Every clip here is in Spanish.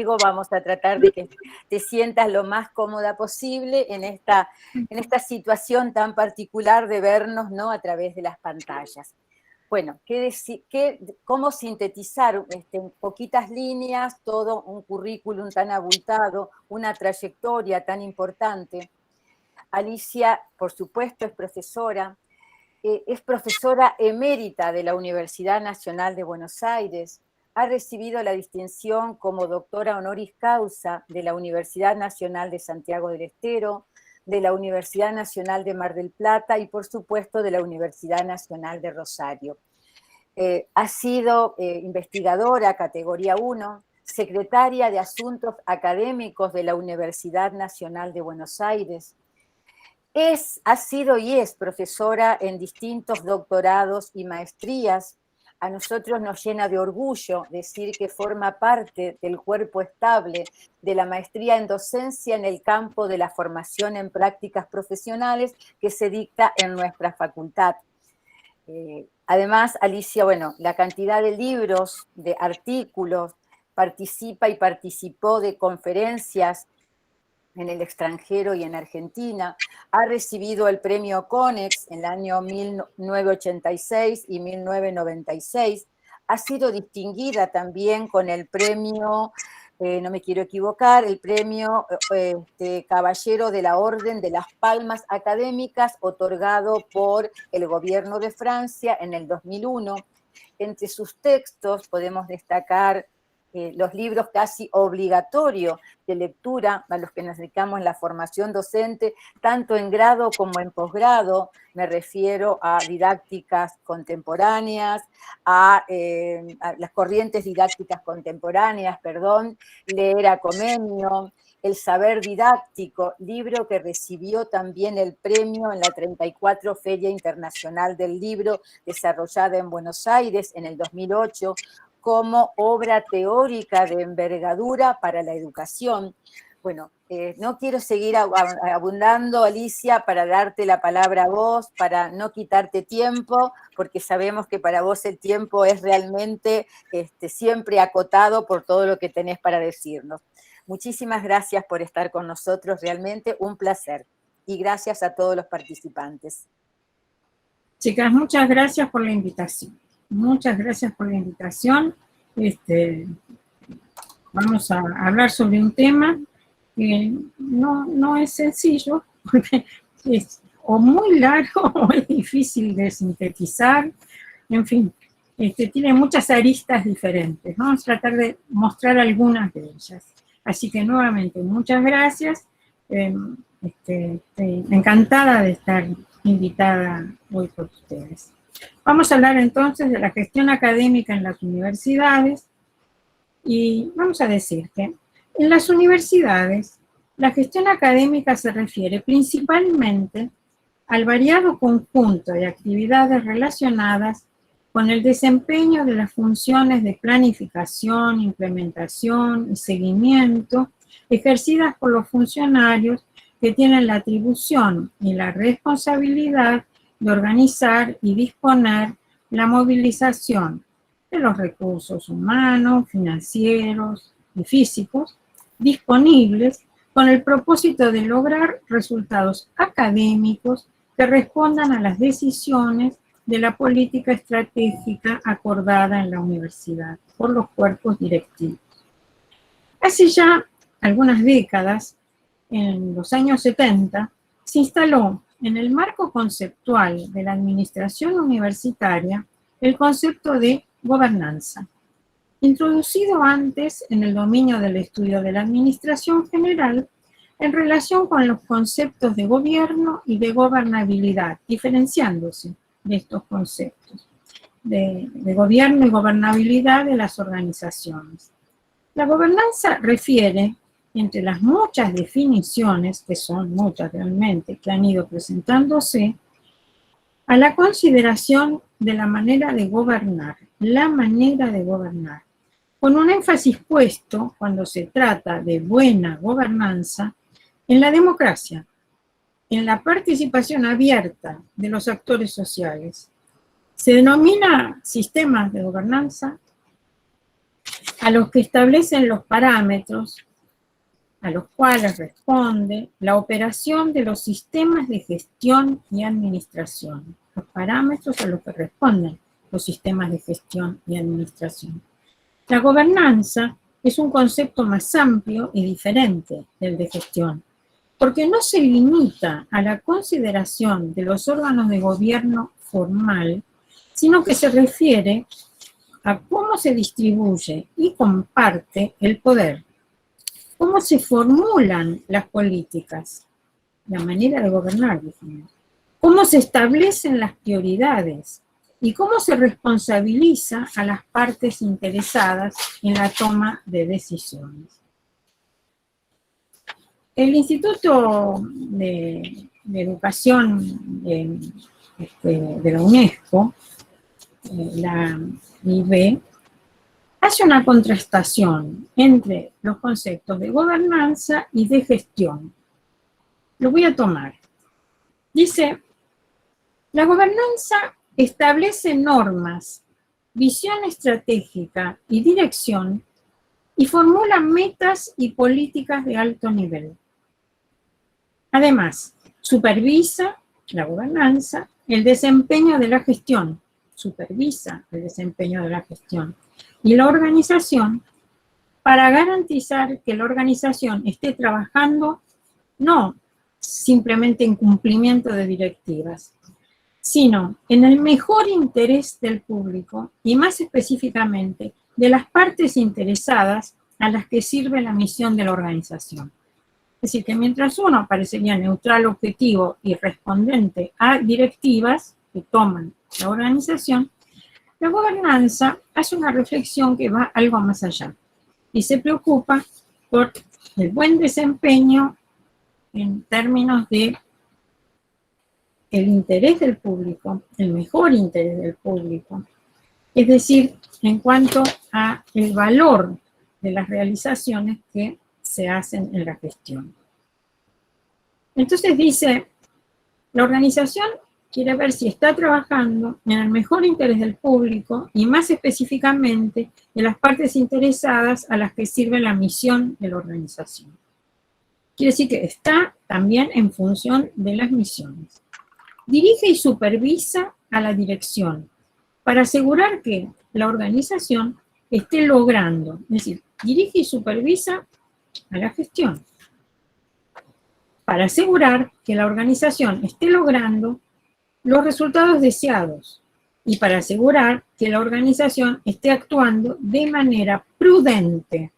conmigo vamos a tratar de que te sientas lo más cómoda posible en esta situación tan particular de vernos, ¿no?, a través de las pantallas. Bueno, ¿cómo sintetizar en poquitas líneas todo un currículum tan abultado, una trayectoria tan importante? Alicia, por supuesto, es profesora emérita de la Universidad Nacional de Buenos Aires, ha recibido la distinción como doctora honoris causa de la Universidad Nacional de Santiago del Estero, de la Universidad Nacional de Mar del Plata y, por supuesto, de la Universidad Nacional de Rosario. Ha sido investigadora categoría 1, secretaria de Asuntos Académicos de la Universidad Nacional de Buenos Aires. Ha sido y es profesora en distintos doctorados y maestrías. A nosotros nos llena de orgullo decir que forma parte del cuerpo estable de la maestría en docencia en el campo de la formación en prácticas profesionales que se dicta en nuestra facultad. Además, Alicia, bueno, la cantidad de libros, de artículos, participa y participó de conferencias en el extranjero y en Argentina, ha recibido el premio CONEX en el año 1986 y 1996, ha sido distinguida también con el premio, no me quiero equivocar, el premio Caballero de la Orden de las Palmas Académicas, otorgado por el gobierno de Francia en el 2001. Entre sus textos podemos destacar los libros casi obligatorios de lectura a los que nos dedicamos en la formación docente, tanto en grado como en posgrado. Me refiero a didácticas contemporáneas, a las corrientes didácticas contemporáneas, leer a Comenio, El saber didáctico, libro que recibió también el premio en la 34 Feria Internacional del Libro, desarrollada en Buenos Aires en el 2008, como obra teórica de envergadura para la educación. Bueno, no quiero seguir abundando, Alicia, para darte la palabra a vos, para no quitarte tiempo, porque sabemos que para vos el tiempo es realmente siempre acotado por todo lo que tenés para decirnos. Muchísimas gracias por estar con nosotros, realmente un placer. Y gracias a todos los participantes. Chicas, muchas gracias por la invitación. Muchas gracias por la invitación. Vamos a hablar sobre un tema que no es sencillo, porque es o muy largo o es difícil de sintetizar. En fin, tiene muchas aristas diferentes. Vamos a tratar de mostrar algunas de ellas. Así que nuevamente, muchas gracias. Estoy encantada de estar invitada hoy por ustedes. Vamos a hablar entonces de la gestión académica en las universidades y vamos a decir que en las universidades la gestión académica se refiere principalmente al variado conjunto de actividades relacionadas con el desempeño de las funciones de planificación, implementación y seguimiento ejercidas por los funcionarios que tienen la atribución y la responsabilidad de organizar y disponer la movilización de los recursos humanos, financieros y físicos disponibles con el propósito de lograr resultados académicos que respondan a las decisiones de la política estratégica acordada en la universidad por los cuerpos directivos. Hace ya algunas décadas, en los años 70, se instaló en el marco conceptual de la administración universitaria el concepto de gobernanza, introducido antes en el dominio del estudio de la administración general en relación con los conceptos de gobierno y de gobernabilidad, diferenciándose de estos conceptos de gobierno y gobernabilidad de las organizaciones. La gobernanza refiere, entre las muchas definiciones, que son muchas realmente, que han ido presentándose, a la consideración de la manera de gobernar, con un énfasis puesto, cuando se trata de buena gobernanza, en la democracia, en la participación abierta de los actores sociales. Se denomina sistemas de gobernanza a los que establecen los parámetros a los cuales responde la operación de los sistemas de gestión y administración. Los parámetros a los que responden los sistemas de gestión y administración. La gobernanza es un concepto más amplio y diferente del de gestión, porque no se limita a la consideración de los órganos de gobierno formal, sino que se refiere a cómo se distribuye y comparte el poder, cómo se formulan las políticas, la manera de gobernar, cómo se establecen las prioridades y cómo se responsabiliza a las partes interesadas en la toma de decisiones. El Instituto de Educación de la UNESCO, la IB, hace una contrastación entre los conceptos de gobernanza y de gestión. Lo voy a tomar. Dice, la gobernanza establece normas, visión estratégica y dirección y formula metas y políticas de alto nivel. Además, supervisa la gobernanza, el desempeño de la gestión, supervisa el desempeño de la gestión y la organización para garantizar que la organización esté trabajando no simplemente en cumplimiento de directivas, sino en el mejor interés del público y más específicamente de las partes interesadas a las que sirve la misión de la organización. Es decir, que mientras uno parecería neutral, objetivo y respondente a directivas que toman la organización, la gobernanza hace una reflexión que va algo más allá y se preocupa por el buen desempeño en términos de el interés del público, el mejor interés del público, es decir, en cuanto a el valor de las realizaciones que se hacen en la gestión. Entonces dice, la organización quiere ver si está trabajando en el mejor interés del público y más específicamente de las partes interesadas a las que sirve la misión de la organización. Quiere decir que está también en función de las misiones. Dirige y supervisa a la dirección para asegurar que la organización esté logrando, es decir, dirige y supervisa a la gestión para asegurar que la organización esté logrando los resultados deseados y para asegurar que la organización esté actuando de manera prudente,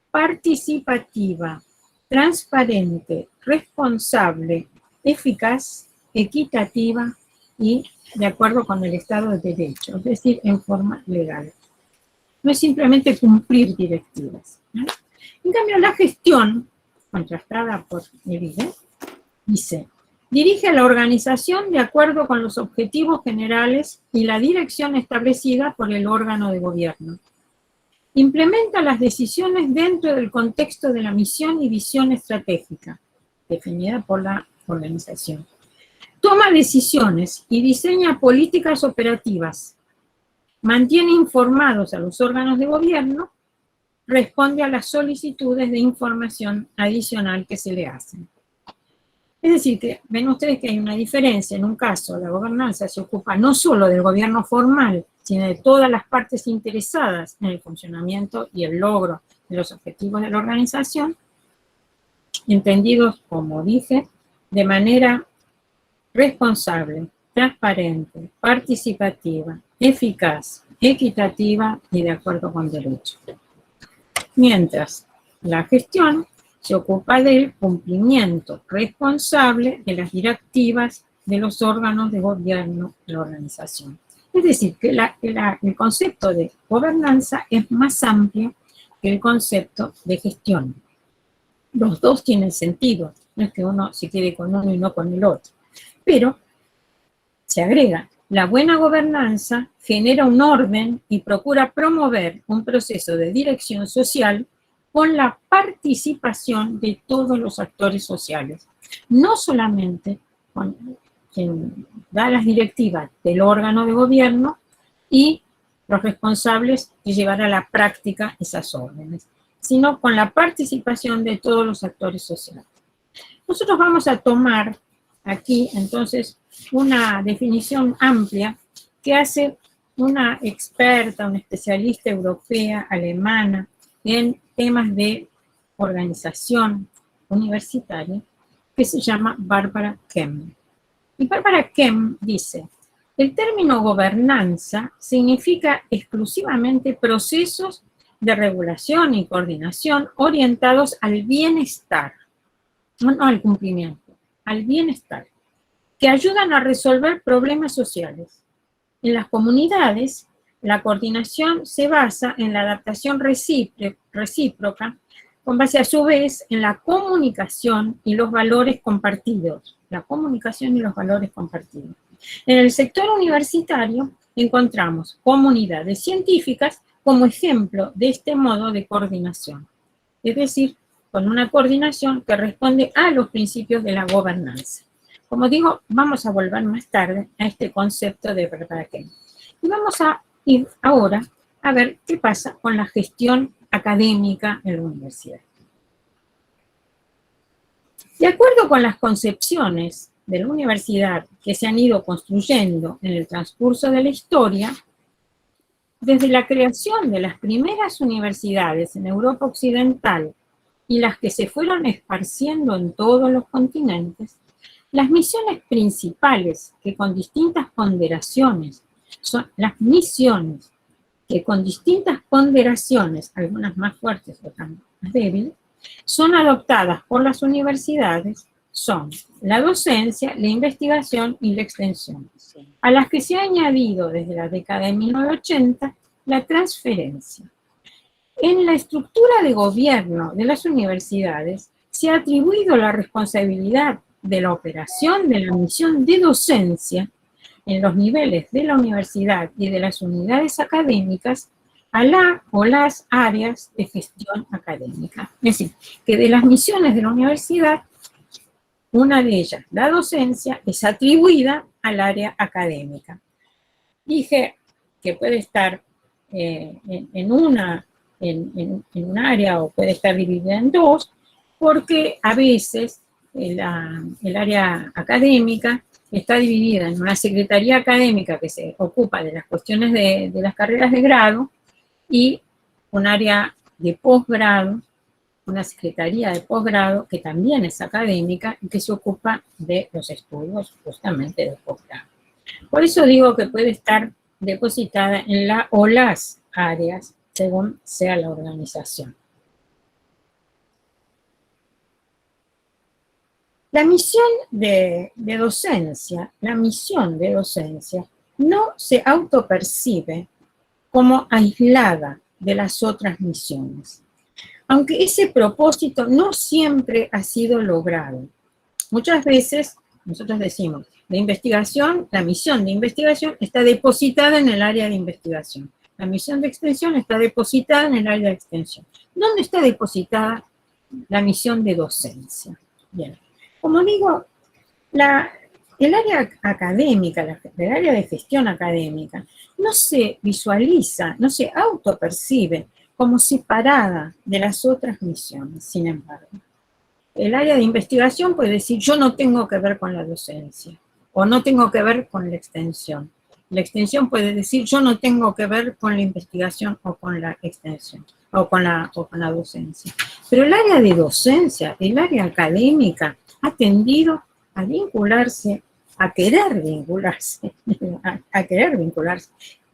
participativa, transparente, responsable, eficaz, equitativa y de acuerdo con el Estado de Derecho, es decir, en forma legal. No es simplemente cumplir directivas, ¿no? En cambio, la gestión, contrastada por Evide, dice, dirige a la organización de acuerdo con los objetivos generales y la dirección establecida por el órgano de gobierno. Implementa las decisiones dentro del contexto de la misión y visión estratégica, definida por la organización. Toma decisiones y diseña políticas operativas. Mantiene informados a los órganos de gobierno, responde a las solicitudes de información adicional que se le hacen. Es decir, que ven ustedes que hay una diferencia. En un caso, la gobernanza se ocupa no solo del gobierno formal, sino de todas las partes interesadas en el funcionamiento y el logro de los objetivos de la organización, entendidos, como dije, de manera responsable, transparente, participativa, eficaz, equitativa y de acuerdo con derecho. Mientras la gestión se ocupa del cumplimiento responsable de las directivas de los órganos de gobierno de la organización. Es decir, que el concepto de gobernanza es más amplio que el concepto de gestión. Los dos tienen sentido, no es que uno se quede con uno y no con el otro. Pero se agrega, la buena gobernanza genera un orden y procura promover un proceso de dirección social con la participación de todos los actores sociales, no solamente con quien da las directivas del órgano de gobierno y los responsables de llevar a la práctica esas órdenes, sino con la participación de todos los actores sociales. Nosotros vamos a tomar aquí, entonces, una definición amplia que hace una experta, una especialista europea, alemana, en temas de organización universitaria, que se llama Barbara Kemm. Y Barbara Kemm dice: el término gobernanza significa exclusivamente procesos de regulación y coordinación orientados al bienestar, no al cumplimiento, al bienestar, que ayudan a resolver problemas sociales. En las comunidades, la coordinación se basa en la adaptación recíproca, con base a su vez en la comunicación y los valores compartidos. La comunicación y los valores compartidos. En el sector universitario encontramos comunidades científicas como ejemplo de este modo de coordinación. Es decir, con una coordinación que responde a los principios de la gobernanza. Como digo, vamos a volver más tarde a este concepto de Barbara Kemm. Y vamos a ir ahora a ver qué pasa con la gestión académica en la universidad. De acuerdo con las concepciones de la universidad que se han ido construyendo en el transcurso de la historia, desde la creación de las primeras universidades en Europa Occidental y las que se fueron esparciendo en todos los continentes, las misiones principales que con distintas ponderaciones, son las misiones que con distintas ponderaciones, algunas más fuertes, otras más débiles, son adoptadas por las universidades, son la docencia, la investigación y la extensión, a las que se ha añadido desde la década de 1980 la transferencia. En la estructura de gobierno de las universidades se ha atribuido la responsabilidad de la operación de la misión de docencia en los niveles de la universidad y de las unidades académicas a la o las áreas de gestión académica. Es decir, que de las misiones de la universidad, una de ellas, la docencia, es atribuida al área académica. Dije que puede estar en un área o puede estar dividida en dos, porque a veces el área académica está dividida en una secretaría académica que se ocupa de las cuestiones de las carreras de grado y un área de posgrado, una secretaría de posgrado que también es académica y que se ocupa de los estudios justamente de posgrado. Por eso digo que puede estar depositada en la o las áreas según sea la organización. La misión de docencia no se autopercibe como aislada de las otras misiones, aunque ese propósito no siempre ha sido logrado. Muchas veces nosotros decimos, la misión de investigación está depositada en el área de investigación. La misión de extensión está depositada en el área de extensión. ¿Dónde está depositada la misión de docencia? Bien. Como digo, el área académica, el área de gestión académica, no se visualiza, no se autopercibe como separada de las otras misiones, sin embargo. El área de investigación puede decir, yo no tengo que ver con la docencia, o no tengo que ver con la extensión. La extensión puede decir, yo no tengo que ver con la investigación o con la extensión, o con la docencia. Pero el área de docencia, el área académica, ha tendido a vincularse, a querer vincularse,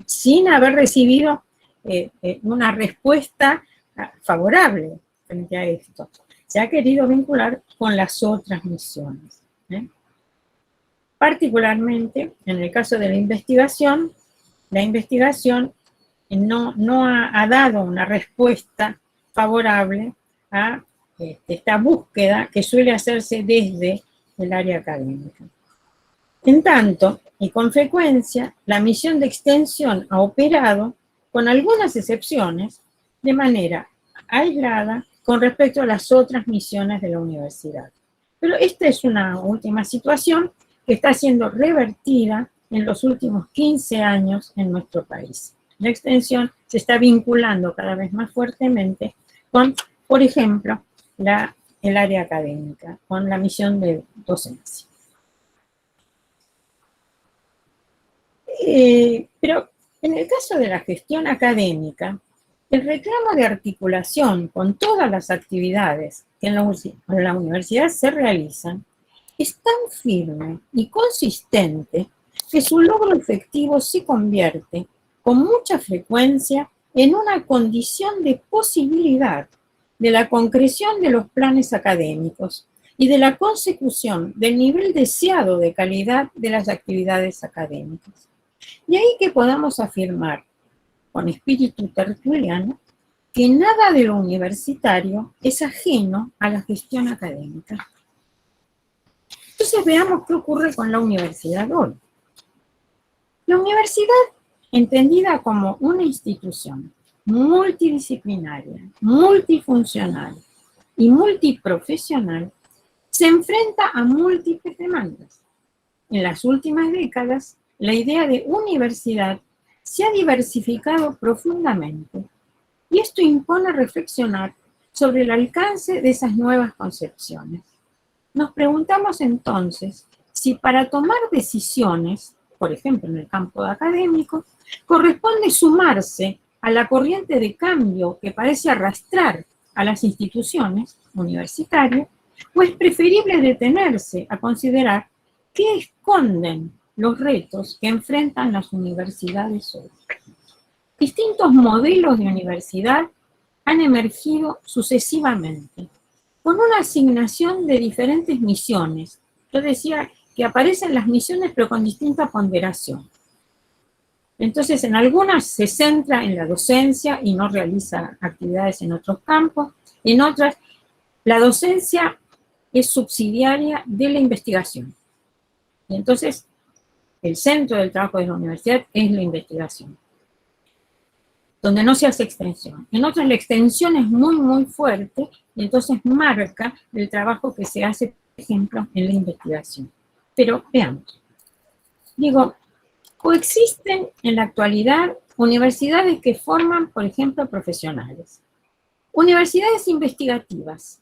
sin haber recibido una respuesta favorable frente a esto. Se ha querido vincular con las otras misiones. Particularmente, en el caso de la investigación no ha dado una respuesta favorable a esta búsqueda que suele hacerse desde el área académica. En tanto, y con frecuencia, la misión de extensión ha operado, con algunas excepciones, de manera aislada con respecto a las otras misiones de la universidad. Pero esta es una última situación que está siendo revertida en los últimos 15 años en nuestro país. la extensión se está vinculando cada vez más fuertemente con, por ejemplo, el área académica, con la misión de docencia. Pero en el caso de la gestión académica, el reclamo de articulación con todas las actividades que en la universidad se realizan es tan firme y consistente que su logro efectivo se convierte con mucha frecuencia en una condición de posibilidad de la concreción de los planes académicos y de la consecución del nivel deseado de calidad de las actividades académicas. Y ahí que podamos afirmar, con espíritu tertuliano, que nada de lo universitario es ajeno a la gestión académica. Entonces veamos qué ocurre con la universidad hoy. La universidad, entendida como una institución multidisciplinaria, multifuncional y multiprofesional, se enfrenta a múltiples demandas. En las últimas décadas, la idea de universidad se ha diversificado profundamente y esto impone reflexionar sobre el alcance de esas nuevas concepciones. Nos preguntamos entonces si para tomar decisiones, por ejemplo en el campo académico, corresponde sumarse a la corriente de cambio que parece arrastrar a las instituciones universitarias, o es preferible detenerse a considerar qué esconden los retos que enfrentan las universidades hoy. Distintos modelos de universidad han emergido sucesivamente, con una asignación de diferentes misiones. Yo decía que aparecen las misiones pero con distinta ponderación. Entonces, en algunas se centra en la docencia y no realiza actividades en otros campos. En otras, la docencia es subsidiaria de la investigación. Y entonces, el centro del trabajo de la universidad es la investigación, donde no se hace extensión. En otras, la extensión es muy, muy fuerte y entonces marca el trabajo que se hace, por ejemplo, en la investigación. Pero veamos. Digo, coexisten en la actualidad universidades que forman, por ejemplo, profesionales, universidades investigativas,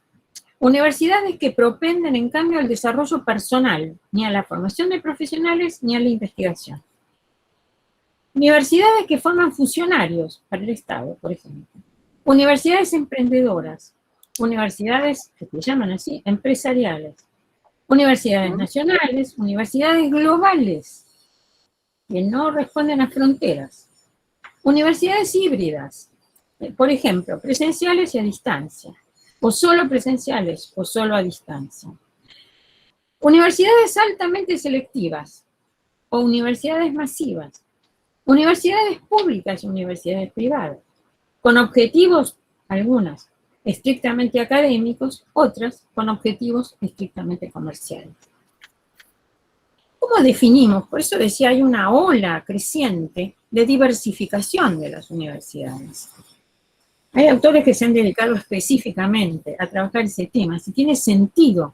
universidades que propenden, en cambio, al desarrollo personal, ni a la formación de profesionales, ni a la investigación. Universidades que forman funcionarios para el Estado, por ejemplo. Universidades emprendedoras, universidades que se llaman así, empresariales. Universidades nacionales, universidades globales, que no responden a fronteras. Universidades híbridas, por ejemplo, presenciales y a distancia, o solo presenciales o solo a distancia. Universidades altamente selectivas, o universidades masivas. Universidades públicas y universidades privadas, con objetivos, algunas, estrictamente académicos, otras con objetivos estrictamente comerciales. ¿Cómo definimos? Por eso decía, hay una ola creciente de diversificación de las universidades. Hay autores que se han dedicado específicamente a trabajar ese tema, si tiene sentido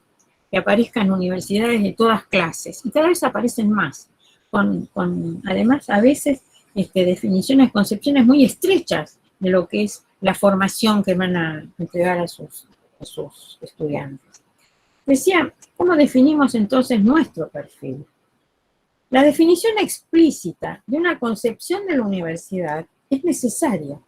que aparezcan universidades de todas clases, y cada vez aparecen más, con además a veces definiciones, concepciones muy estrechas de lo que es la formación que van a entregar a sus estudiantes. Decía, ¿cómo definimos entonces nuestro perfil? La definición explícita de una concepción de la universidad es necesaria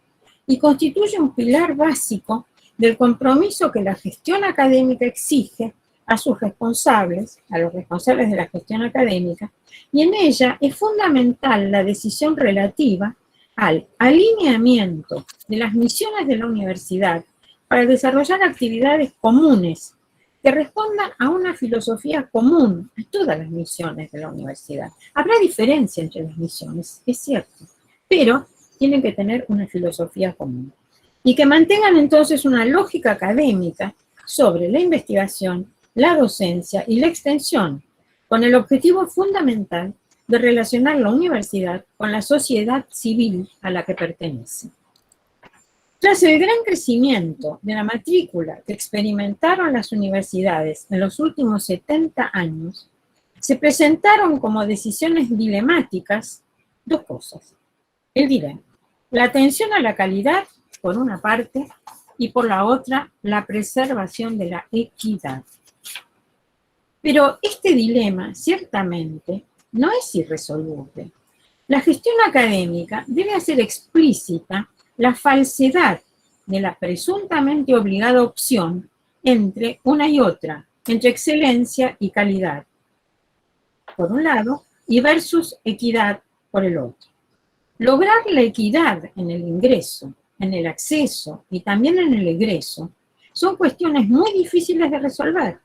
y constituye un pilar básico del compromiso que la gestión académica exige a sus responsables, a los responsables de la gestión académica, y en ella es fundamental la decisión relativa al alineamiento de las misiones de la universidad para desarrollar actividades comunes que respondan a una filosofía común a todas las misiones de la universidad. Habrá diferencia entre las misiones, es cierto, pero tienen que tener una filosofía común y que mantengan entonces una lógica académica sobre la investigación, la docencia y la extensión, con el objetivo fundamental de relacionar la universidad con la sociedad civil a la que pertenece. Tras el gran crecimiento de la matrícula que experimentaron las universidades en los últimos 70 años, se presentaron como decisiones dilemáticas dos cosas. El dilema. La atención a la calidad, por una parte, y por la otra, la preservación de la equidad. Pero este dilema, ciertamente, no es irresoluble. La gestión académica debe hacer explícita la falsedad de la presuntamente obligada opción entre una y otra, entre excelencia y calidad, por un lado, y versus equidad por el otro. Lograr la equidad en el ingreso, en el acceso y también en el egreso son cuestiones muy difíciles de resolver,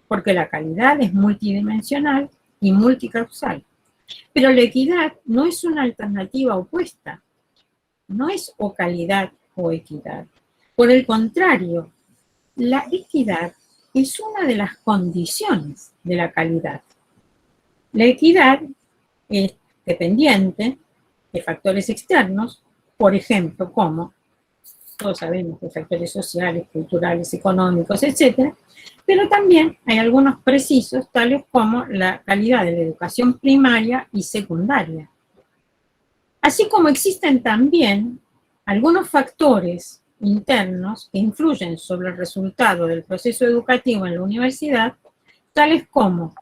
porque la calidad es multidimensional y multicausal. Pero la equidad no es una alternativa opuesta, no es o calidad o equidad. Por el contrario, la equidad es una de las condiciones de la calidad. La equidad es dependiente de factores externos, por ejemplo, como todos sabemos, de factores sociales, culturales, económicos, etc. Pero también hay algunos precisos, tales como la calidad de la educación primaria y secundaria. Así como existen también algunos factores internos que influyen sobre el resultado del proceso educativo en la universidad, tales como,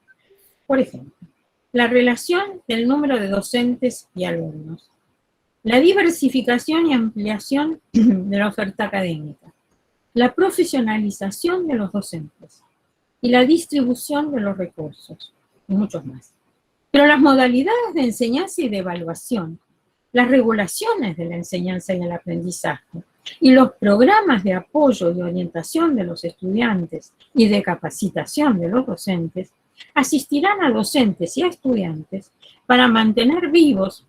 por ejemplo, la relación del número de docentes y alumnos, la diversificación y ampliación de la oferta académica, la profesionalización de los docentes y la distribución de los recursos, y muchos más. Pero las modalidades de enseñanza y de evaluación, las regulaciones de la enseñanza y el aprendizaje, y los programas de apoyo y orientación de los estudiantes y de capacitación de los docentes, asistirán a docentes y a estudiantes para mantener vivos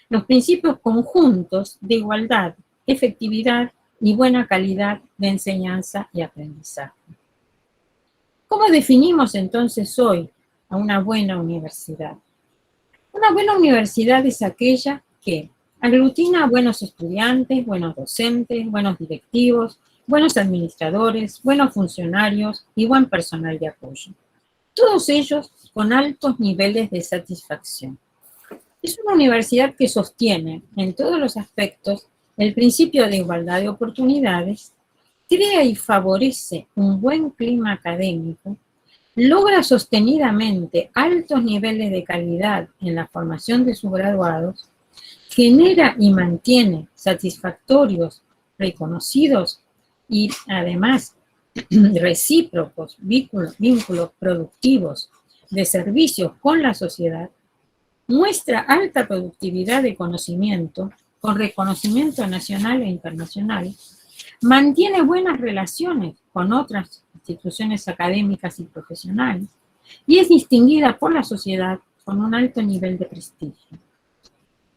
los principios conjuntos de igualdad, efectividad y buena calidad de enseñanza y aprendizaje. ¿Cómo definimos entonces hoy a una buena universidad? Una buena universidad es aquella que aglutina a buenos estudiantes, buenos docentes, buenos directivos, buenos administradores, buenos funcionarios y buen personal de apoyo. Todos ellos con altos niveles de satisfacción. Es una universidad que sostiene en todos los aspectos el principio de igualdad de oportunidades, crea y favorece un buen clima académico, logra sostenidamente altos niveles de calidad en la formación de sus graduados, genera y mantiene satisfactorios, reconocidos y además recíprocos vínculos productivos de servicios con la sociedad, muestra alta productividad de conocimiento con reconocimiento nacional e internacional, mantiene buenas relaciones con otras instituciones académicas y profesionales y es distinguida por la sociedad con un alto nivel de prestigio.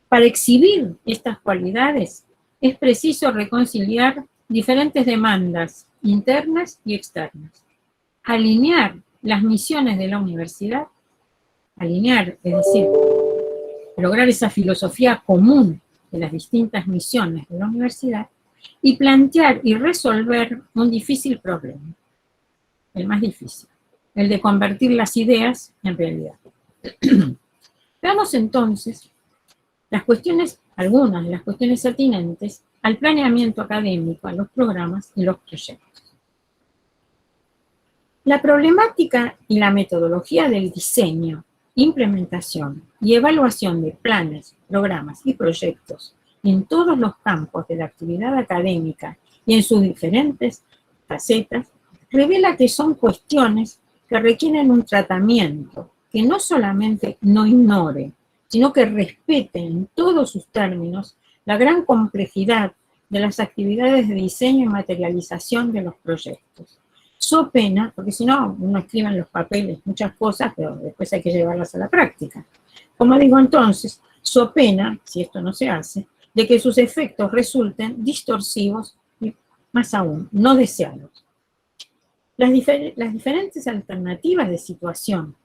Para exhibir estas cualidades es preciso reconciliar diferentes demandas internas y externas, alinear las misiones de la universidad, alinear, es decir, lograr esa filosofía común de las distintas misiones de la universidad y plantear y resolver un difícil problema, el más difícil, el de convertir las ideas en realidad. Veamos entonces algunas de las cuestiones atinentes al planeamiento académico, a los programas y los proyectos. La problemática y la metodología del diseño, implementación y evaluación de planes, programas y proyectos en todos los campos de la actividad académica y en sus diferentes facetas, revela que son cuestiones que requieren un tratamiento que no solamente no ignore, sino que respete en todos sus términos la gran complejidad de las actividades de diseño y materialización de los proyectos. So pena, porque si no, uno escribe en los papeles muchas cosas, pero después hay que llevarlas a la práctica. Como digo entonces, so pena, si esto no se hace, de que sus efectos resulten distorsivos y, más aún, no deseados. Las diferentes alternativas de situación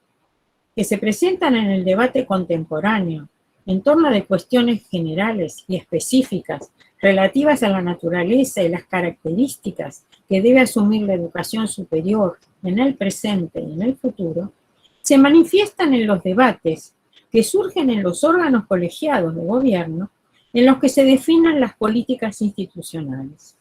que se presentan en el debate contemporáneo en torno de cuestiones generales y específicas relativas a la naturaleza y las características que debe asumir la educación superior en el presente y en el futuro, se manifiestan en los debates que surgen en los órganos colegiados de gobierno en los que se definan las políticas institucionales.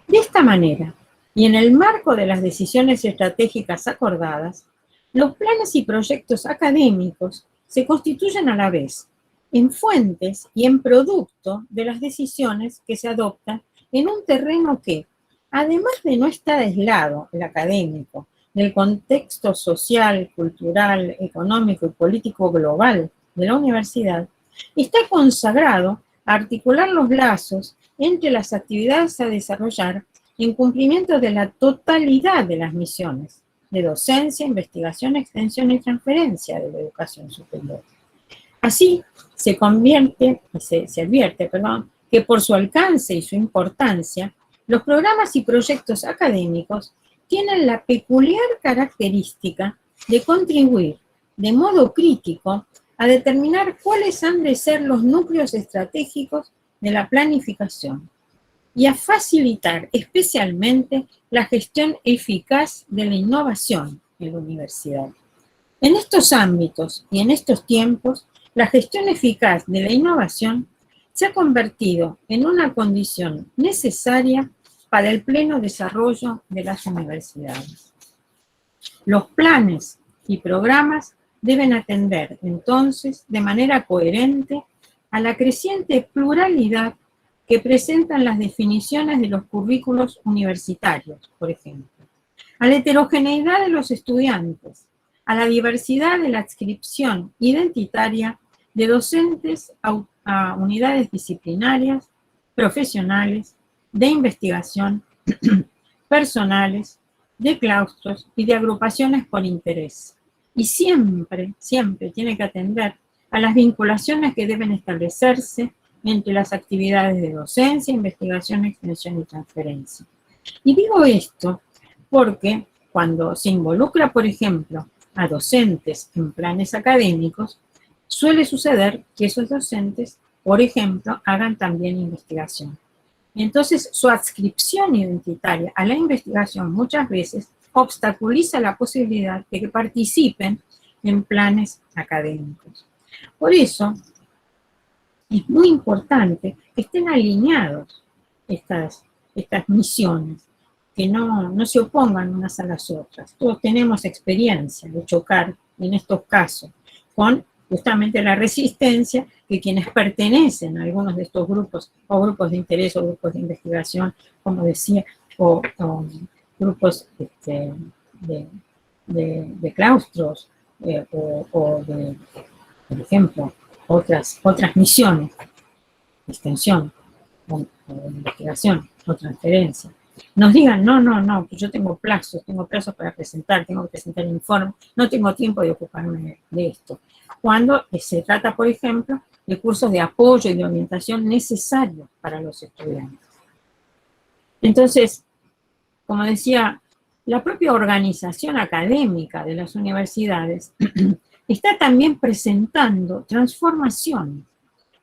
De esta manera, y en el marco de las decisiones estratégicas acordadas, los planes y proyectos académicos se constituyen a la vez en fuentes y en producto de las decisiones que se adoptan en un terreno que, además de no estar aislado, el académico, del contexto social, cultural, económico y político global de la universidad, está consagrado a articular los lazos entre las actividades a desarrollar en cumplimiento de la totalidad de las misiones de docencia, investigación, extensión y transferencia de la educación superior. Así, se advierte que por su alcance y su importancia, los programas y proyectos académicos tienen la peculiar característica de contribuir de modo crítico a determinar cuáles han de ser los núcleos estratégicos de la planificación y a facilitar especialmente la gestión eficaz de la innovación en la universidad. En estos ámbitos y en estos tiempos, la gestión eficaz de la innovación se ha convertido en una condición necesaria para el pleno desarrollo de las universidades. Los planes y programas deben atender, entonces, de manera coherente a la creciente pluralidad que presentan las definiciones de los currículos universitarios, por ejemplo, a la heterogeneidad de los estudiantes, a la diversidad de la adscripción identitaria de docentes a unidades disciplinarias, profesionales, de investigación, personales, de claustros y de agrupaciones por interés. Y siempre, siempre tiene que atender a las vinculaciones que deben establecerse entre las actividades de docencia, investigación, extensión y transferencia. Y digo esto porque cuando se involucra, por ejemplo, a docentes en planes académicos, suele suceder que esos docentes, por ejemplo, hagan también investigación. Entonces, su adscripción identitaria a la investigación muchas veces obstaculiza la posibilidad de que participen en planes académicos. Por eso, es muy importante que estén alineados estas misiones, que no se opongan unas a las otras. Todos tenemos experiencia de chocar en estos casos con justamente la resistencia que quienes pertenecen a algunos de estos grupos, o grupos de interés, o grupos de investigación, como decía, o grupos de claustros, o de, por ejemplo, otras misiones, extensión, o investigación, o transferencia, nos digan, no, yo tengo plazos para presentar, tengo que presentar informes, no tengo tiempo de ocuparme de esto. Cuando se trata, por ejemplo, de cursos de apoyo y de orientación necesarios para los estudiantes. Entonces, como decía, la propia organización académica de las universidades está también presentando transformaciones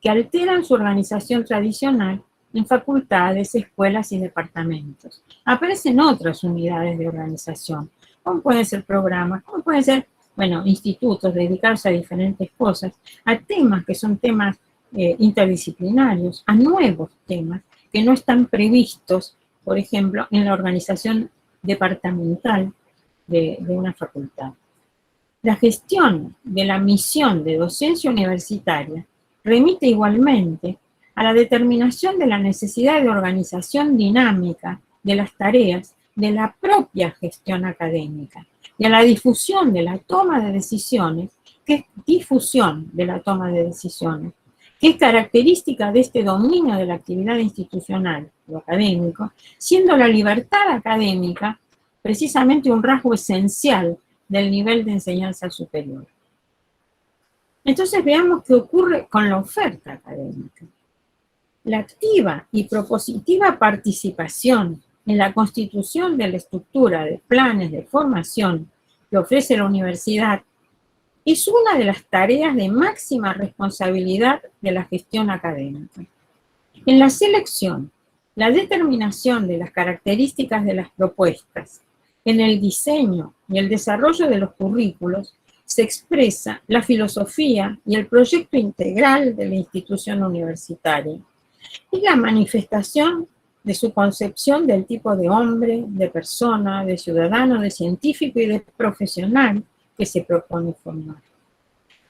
que alteran su organización tradicional en facultades, escuelas y departamentos. Aparecen otras unidades de organización, como pueden ser programas, como pueden ser, institutos dedicados a diferentes cosas, a temas que son temas interdisciplinarios, a nuevos temas que no están previstos, por ejemplo, en la organización departamental de una facultad. La gestión de la misión de docencia universitaria remite igualmente a la determinación de la necesidad de organización dinámica de las tareas de la propia gestión académica y a la difusión de la toma de decisiones, que es característica de este dominio de la actividad institucional, lo académico, siendo la libertad académica precisamente un rasgo esencial del nivel de enseñanza superior. Entonces veamos qué ocurre con la oferta académica. La activa y propositiva participación en la constitución de la estructura de planes de formación que ofrece la universidad es una de las tareas de máxima responsabilidad de la gestión académica. En la selección, la determinación de las características de las propuestas, en el diseño y el desarrollo de los currículos, se expresa la filosofía y el proyecto integral de la institución universitaria y la manifestación de su concepción del tipo de hombre, de persona, de ciudadano, de científico y de profesional que se propone formar.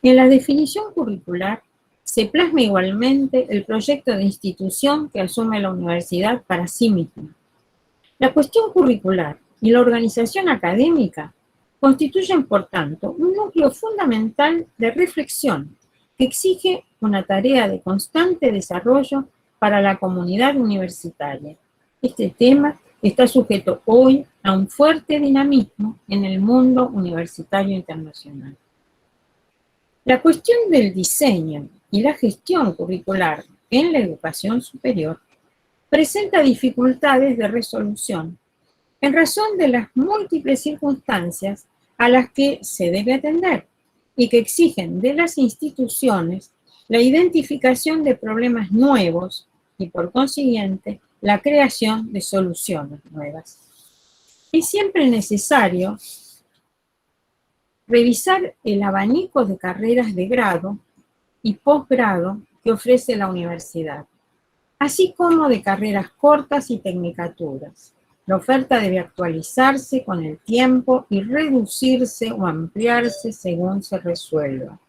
En la definición curricular se plasma igualmente el proyecto de institución que asume la universidad para sí misma. La cuestión curricular y la organización académica constituyen, por tanto, un núcleo fundamental de reflexión que exige una tarea de constante desarrollo para la comunidad universitaria. Este tema está sujeto hoy a un fuerte dinamismo en el mundo universitario internacional. La cuestión del diseño y la gestión curricular en la educación superior presenta dificultades de resolución en razón de las múltiples circunstancias a las que se debe atender y que exigen de las instituciones la identificación de problemas nuevos y, por consiguiente, la creación de soluciones nuevas. Es siempre necesario revisar el abanico de carreras de grado y posgrado que ofrece la universidad, así como de carreras cortas y tecnicaturas. La oferta debe actualizarse con el tiempo y reducirse o ampliarse según se resuelva.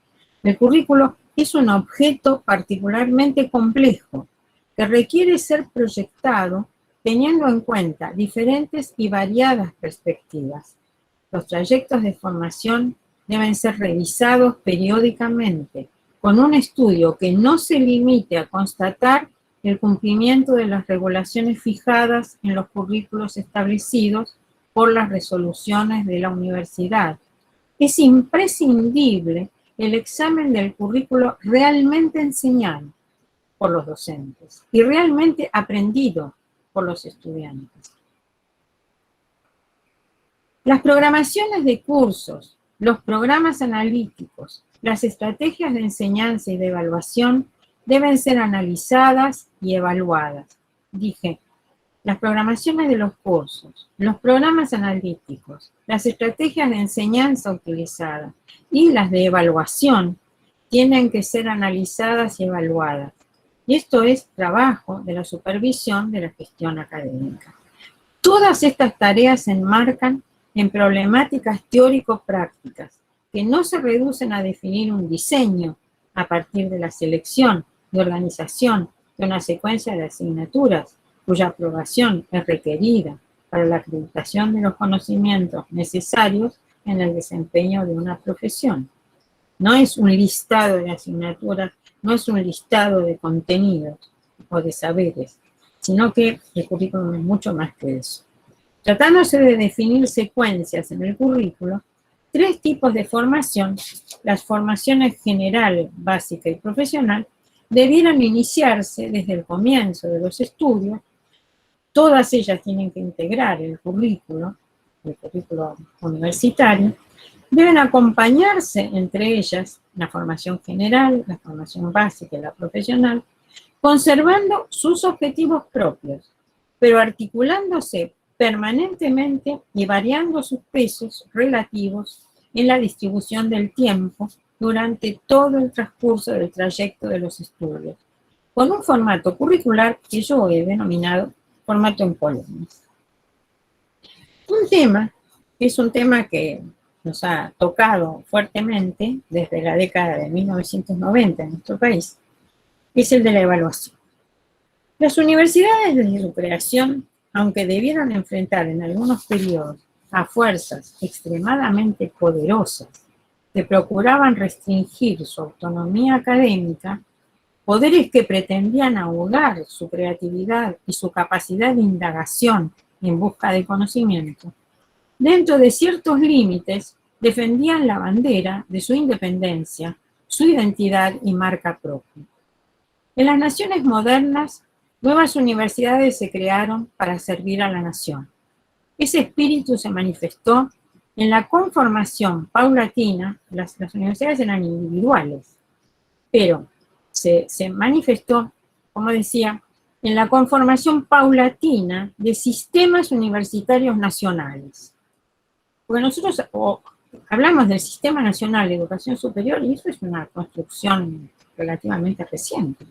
El currículo es un objeto particularmente complejo que requiere ser proyectado teniendo en cuenta diferentes y variadas perspectivas. Los trayectos de formación deben ser revisados periódicamente, con un estudio que no se limite a constatar el cumplimiento de las regulaciones fijadas en los currículos establecidos por las resoluciones de la universidad. Es imprescindible el examen del currículo realmente enseñado por los docentes y realmente aprendido por los estudiantes. Las programaciones de cursos, los programas analíticos, las estrategias de enseñanza y de evaluación deben ser analizadas y evaluadas. Dije, las programaciones de los cursos, los programas analíticos, las estrategias de enseñanza utilizadas y las de evaluación tienen que ser analizadas y evaluadas. Y esto es trabajo de la supervisión de la gestión académica. Todas estas tareas se enmarcan en problemáticas teórico-prácticas que no se reducen a definir un diseño a partir de la selección de organización de una secuencia de asignaturas cuya aprobación es requerida para la acreditación de los conocimientos necesarios en el desempeño de una profesión. No es un listado de asignaturas, no es un listado de contenidos o de saberes, sino que el currículum es mucho más que eso. Tratándose de definir secuencias en el currículo, tres tipos de formación, las formaciones general, básica y profesional, debieran iniciarse desde el comienzo de los estudios. Todas ellas tienen que integrar el currículo universitario, deben acompañarse entre ellas la formación general, la formación básica y la profesional, conservando sus objetivos propios, pero articulándose permanentemente y variando sus pesos relativos en la distribución del tiempo durante todo el transcurso del trayecto de los estudios, con un formato curricular que yo he denominado formato en columnas. Un tema, que es un tema que nos ha tocado fuertemente desde la década de 1990 en nuestro país, es el de la evaluación. Las universidades desde su creación, aunque debieron enfrentar en algunos periodos a fuerzas extremadamente poderosas que procuraban restringir su autonomía académica, poderes que pretendían ahogar su creatividad y su capacidad de indagación en busca de conocimiento, dentro de ciertos límites defendían la bandera de su independencia, su identidad y marca propia. En las naciones modernas, nuevas universidades se crearon para servir a la nación. Ese espíritu se manifestó en la conformación paulatina. Las universidades eran individuales, pero se manifestó, como decía, en la conformación paulatina de sistemas universitarios nacionales. Porque nosotros hablamos del Sistema Nacional de Educación Superior y eso es una construcción relativamente reciente.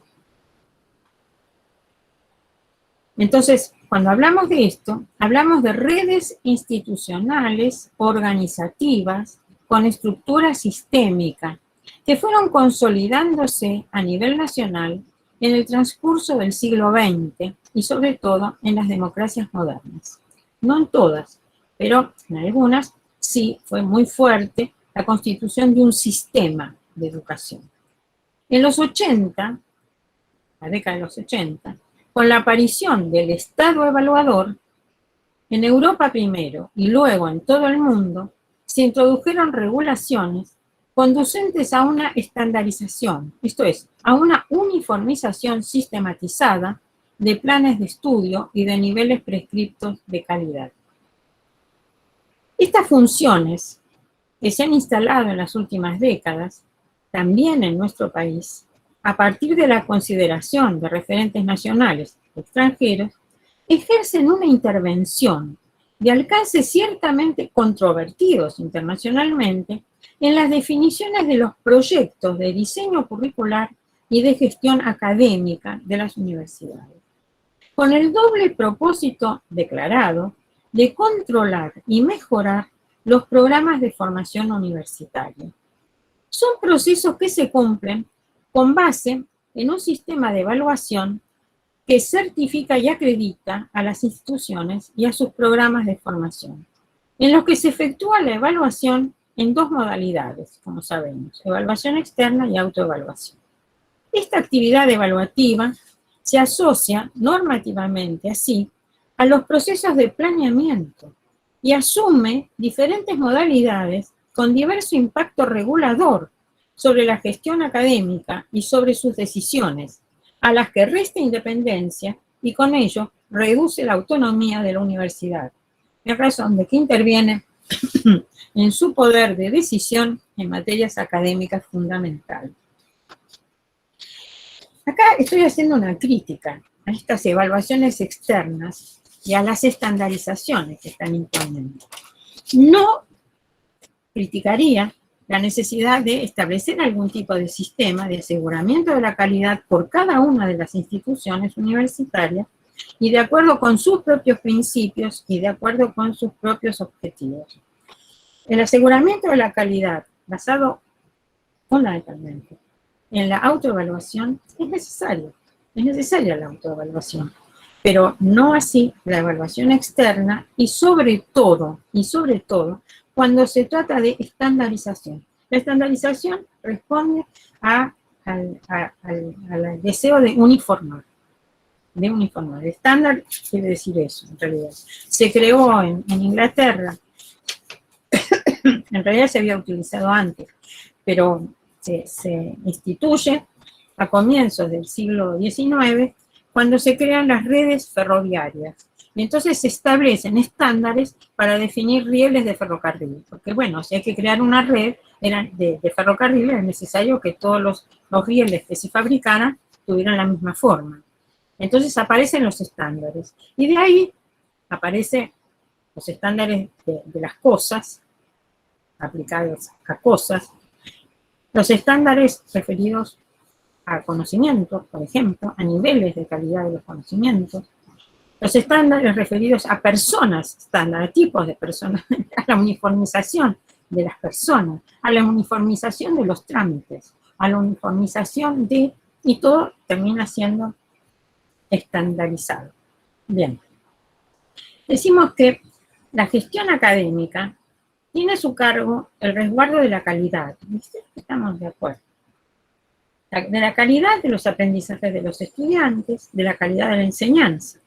Entonces, cuando hablamos de esto, hablamos de redes institucionales, organizativas, con estructura sistémica, que fueron consolidándose a nivel nacional en el transcurso del siglo XX y sobre todo en las democracias modernas. No en todas, pero en algunas sí fue muy fuerte la constitución de un sistema de educación. En los 80, la década de los 80, con la aparición del Estado evaluador, en Europa primero y luego en todo el mundo, se introdujeron regulaciones conducentes a una estandarización, esto es, a una uniformización sistematizada de planes de estudio y de niveles prescriptos de calidad. Estas funciones que se han instalado en las últimas décadas, también en nuestro país, a partir de la consideración de referentes nacionales o extranjeros, ejercen una intervención de alcance ciertamente controvertidos internacionalmente en las definiciones de los proyectos de diseño curricular y de gestión académica de las universidades, con el doble propósito declarado de controlar y mejorar los programas de formación universitaria. Son procesos que se cumplen con base en un sistema de evaluación que certifica y acredita a las instituciones y a sus programas de formación, en los que se efectúa la evaluación en dos modalidades, como sabemos, evaluación externa y autoevaluación. Esta actividad evaluativa se asocia normativamente así a los procesos de planeamiento y asume diferentes modalidades con diverso impacto regulador sobre la gestión académica y sobre sus decisiones, a las que resta independencia y con ello reduce la autonomía de la universidad, en razón de que interviene en su poder de decisión en materias académicas fundamentales. Acá estoy haciendo una crítica a estas evaluaciones externas y a las estandarizaciones que están imponiendo. No criticaría la necesidad de establecer algún tipo de sistema de aseguramiento de la calidad por cada una de las instituciones universitarias y de acuerdo con sus propios principios y de acuerdo con sus propios objetivos. El aseguramiento de la calidad basado fundamentalmente en la autoevaluación es necesaria la autoevaluación, pero no así la evaluación externa y sobre todo, cuando se trata de estandarización. La estandarización responde al deseo de uniformar. Estándar quiere decir eso, en realidad. Se creó en Inglaterra, en realidad se había utilizado antes, pero se instituye a comienzos del siglo XIX, cuando se crean las redes ferroviarias. Y entonces se establecen estándares para definir rieles de ferrocarril. Porque bueno, si hay que crear una red de ferrocarril, es necesario que todos los rieles que se fabricaran tuvieran la misma forma. Entonces aparecen los estándares. Y de ahí aparecen los estándares de las cosas, aplicados a cosas, los estándares referidos a conocimientos, por ejemplo, a niveles de calidad de los conocimientos, los estándares referidos a personas estándar, a tipos de personas, a la uniformización de las personas, a la uniformización de los trámites, a la uniformización de, y todo termina siendo estandarizado. Bien. Decimos que la gestión académica tiene a su cargo el resguardo de la calidad. Estamos de acuerdo. De la calidad de los aprendizajes de los estudiantes, de la calidad de la enseñanza,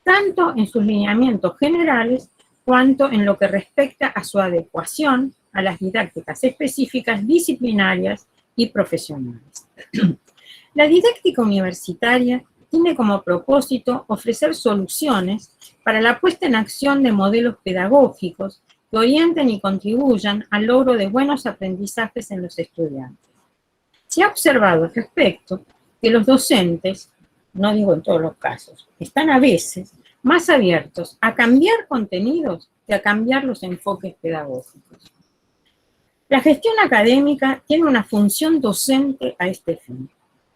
tanto en sus lineamientos generales, cuanto en lo que respecta a su adecuación a las didácticas específicas, disciplinarias y profesionales. La didáctica universitaria tiene como propósito ofrecer soluciones para la puesta en acción de modelos pedagógicos que orienten y contribuyan al logro de buenos aprendizajes en los estudiantes. Se ha observado al respecto que los docentes, no digo en todos los casos, están a veces más abiertos a cambiar contenidos que a cambiar los enfoques pedagógicos. La gestión académica tiene una función docente a este fin.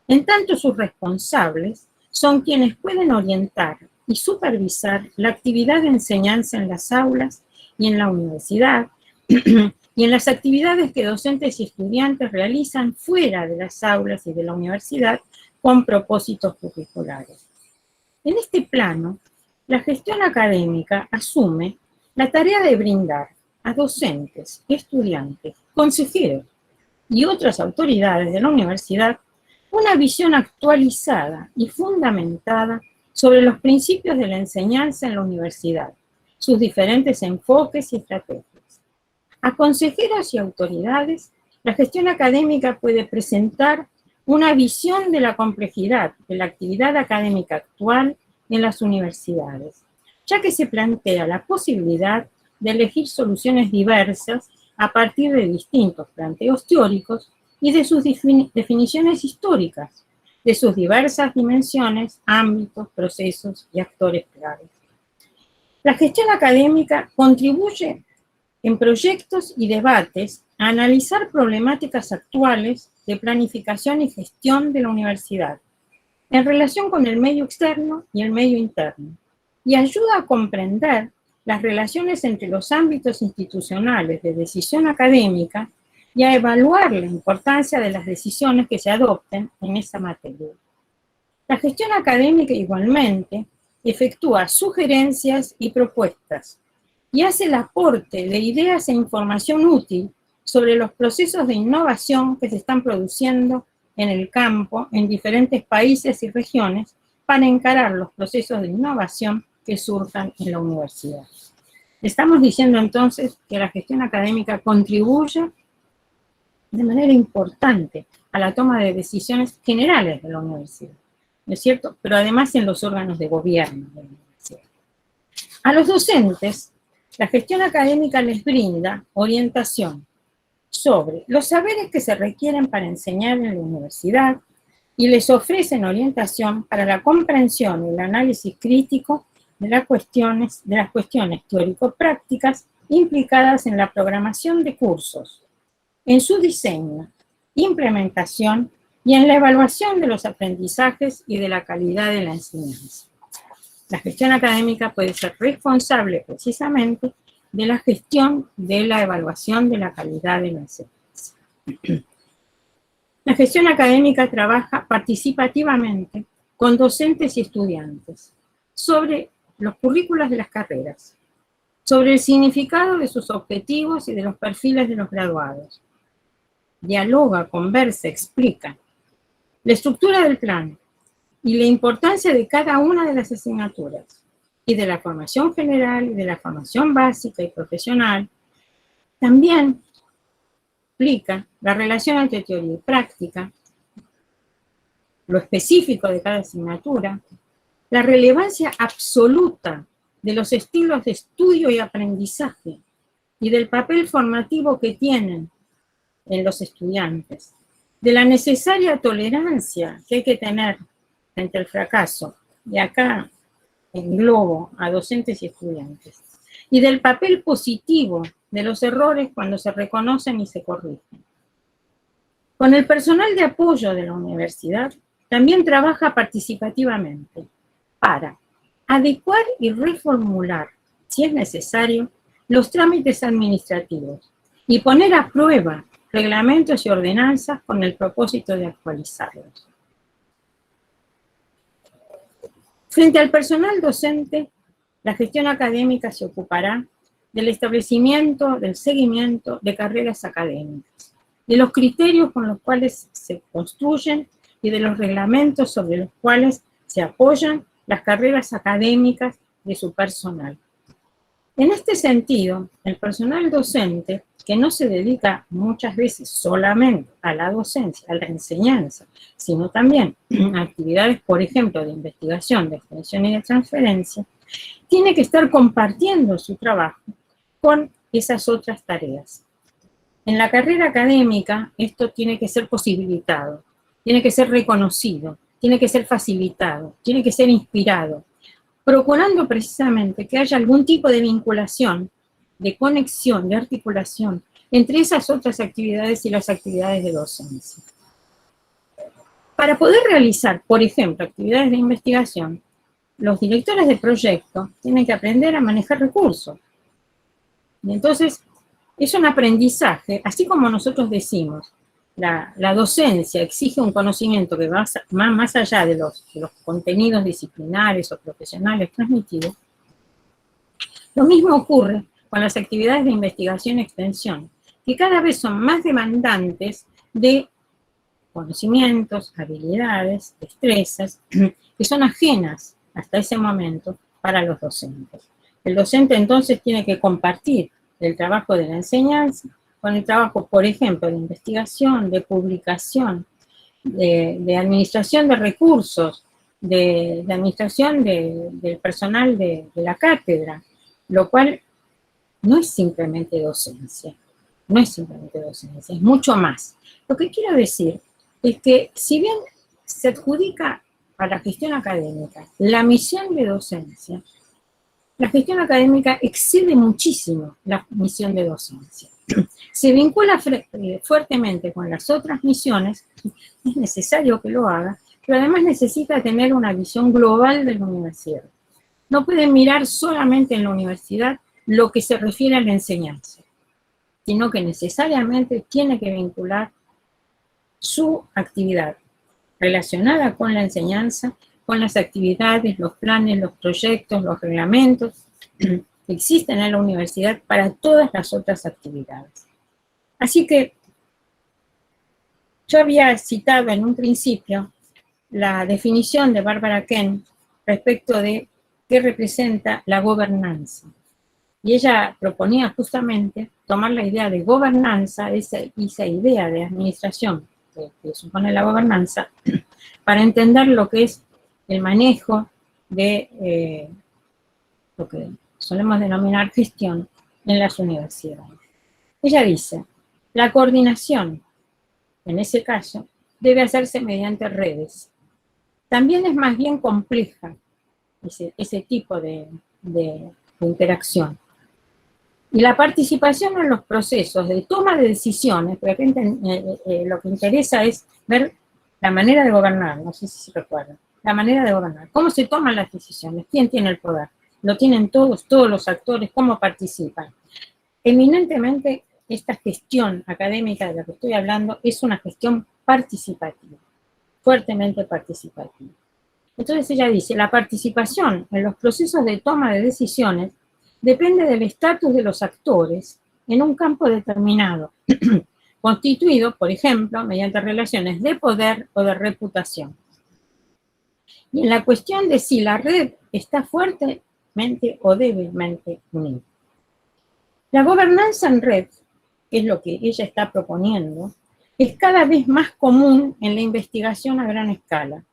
En tanto, sus responsables son quienes pueden orientar y supervisar la actividad de enseñanza en las aulas y en la universidad, y en las actividades que docentes y estudiantes realizan fuera de las aulas y de la universidad con propósitos curriculares. En este plano, la gestión académica asume la tarea de brindar a docentes, estudiantes, consejeros y otras autoridades de la universidad una visión actualizada y fundamentada sobre los principios de la enseñanza en la universidad, sus diferentes enfoques y estrategias. A consejeros y autoridades, la gestión académica puede presentar una visión de la complejidad de la actividad académica actual en las universidades, ya que se plantea la posibilidad de elegir soluciones diversas a partir de distintos planteos teóricos y de sus definiciones históricas, de sus diversas dimensiones, ámbitos, procesos y actores claves. La gestión académica contribuye en proyectos y debates a analizar problemáticas actuales de planificación y gestión de la universidad en relación con el medio externo y el medio interno, y ayuda a comprender las relaciones entre los ámbitos institucionales de decisión académica y a evaluar la importancia de las decisiones que se adopten en esa materia. La gestión académica igualmente efectúa sugerencias y propuestas y hace el aporte de ideas e información útil sobre los procesos de innovación que se están produciendo en el campo en diferentes países y regiones para encarar los procesos de innovación que surjan en la universidad. Estamos diciendo entonces que la gestión académica contribuye de manera importante a la toma de decisiones generales de la universidad, ¿no es cierto? Pero además en los órganos de gobierno de la universidad. A los docentes, la gestión académica les brinda orientación sobre los saberes que se requieren para enseñar en la universidad y les ofrecen orientación para la comprensión y el análisis crítico de las cuestiones teórico-prácticas implicadas en la programación de cursos, en su diseño, implementación y en la evaluación de los aprendizajes y de la calidad de la enseñanza. La gestión académica puede ser responsable precisamente de la gestión de la evaluación de la calidad de la enseñanza. La gestión académica trabaja participativamente con docentes y estudiantes sobre los currículos de las carreras, sobre el significado de sus objetivos y de los perfiles de los graduados. Dialoga, conversa, explica la estructura del plan y la importancia de cada una de las asignaturas, y de la formación general y de la formación básica y profesional. También explica la relación entre teoría y práctica, lo específico de cada asignatura, la relevancia absoluta de los estilos de estudio y aprendizaje y del papel formativo que tienen en los estudiantes, de la necesaria tolerancia que hay que tener frente al fracaso, y acá englobo a docentes y estudiantes, y del papel positivo de los errores cuando se reconocen y se corrigen. Con el personal de apoyo de la universidad también trabaja participativamente para adecuar y reformular, si es necesario, los trámites administrativos y poner a prueba reglamentos y ordenanzas con el propósito de actualizarlos. Frente al personal docente, la gestión académica se ocupará del establecimiento, del seguimiento de carreras académicas, de los criterios con los cuales se construyen y de los reglamentos sobre los cuales se apoyan las carreras académicas de su personal. En este sentido, el personal docente, que no se dedica muchas veces solamente a la docencia, a la enseñanza, sino también a actividades, por ejemplo, de investigación, de extensión y de transferencia, tiene que estar compartiendo su trabajo con esas otras tareas. En la carrera académica, esto tiene que ser posibilitado, tiene que ser reconocido, tiene que ser facilitado, tiene que ser inspirado, procurando precisamente que haya algún tipo de vinculación, de conexión, de articulación entre esas otras actividades y las actividades de docencia. Para poder realizar, por ejemplo, actividades de investigación, los directores de proyecto tienen que aprender a manejar recursos. Y entonces, es un aprendizaje, así como nosotros decimos, la docencia exige un conocimiento que va más allá de los contenidos disciplinares o profesionales transmitidos. Lo mismo ocurre con las actividades de investigación y extensión, que cada vez son más demandantes de conocimientos, habilidades, destrezas, que son ajenas hasta ese momento para los docentes. El docente entonces tiene que compartir el trabajo de la enseñanza con el trabajo, por ejemplo, de investigación, de publicación, de administración de recursos, de administración del personal de la cátedra, lo cual no es simplemente docencia, no es simplemente docencia, es mucho más. Lo que quiero decir es que si bien se adjudica a la gestión académica la misión de docencia, la gestión académica excede muchísimo la misión de docencia. Se vincula fuertemente con las otras misiones, es necesario que lo haga, pero además necesita tener una visión global de la universidad. No puede mirar solamente en la universidad lo que se refiere a la enseñanza, sino que necesariamente tiene que vincular su actividad relacionada con la enseñanza, con las actividades, los planes, los proyectos, los reglamentos que existen en la universidad para todas las otras actividades. Así que yo había citado en un principio la definición de Barbara Kent respecto de qué representa la gobernanza. Y ella proponía justamente tomar la idea de gobernanza, esa idea de administración que supone la gobernanza, para entender lo que es el manejo de lo que solemos denominar gestión en las universidades. Ella dice, la coordinación, en ese caso, debe hacerse mediante redes. También es más bien compleja ese tipo de interacción. Y la participación en los procesos de toma de decisiones, porque lo que interesa es ver la manera de gobernar, no sé si se recuerdan, la manera de gobernar, cómo se toman las decisiones, quién tiene el poder, lo tienen todos los actores, cómo participan. Eminentemente, esta gestión académica de la que estoy hablando es una gestión participativa, fuertemente participativa. Entonces ella dice, la participación en los procesos de toma de decisiones depende del estatus de los actores en un campo determinado, constituido, por ejemplo, mediante relaciones de poder o de reputación. Y en la cuestión de si la red está fuertemente o débilmente unida. La gobernanza en red, que es lo que ella está proponiendo, es cada vez más común en la investigación a gran escala.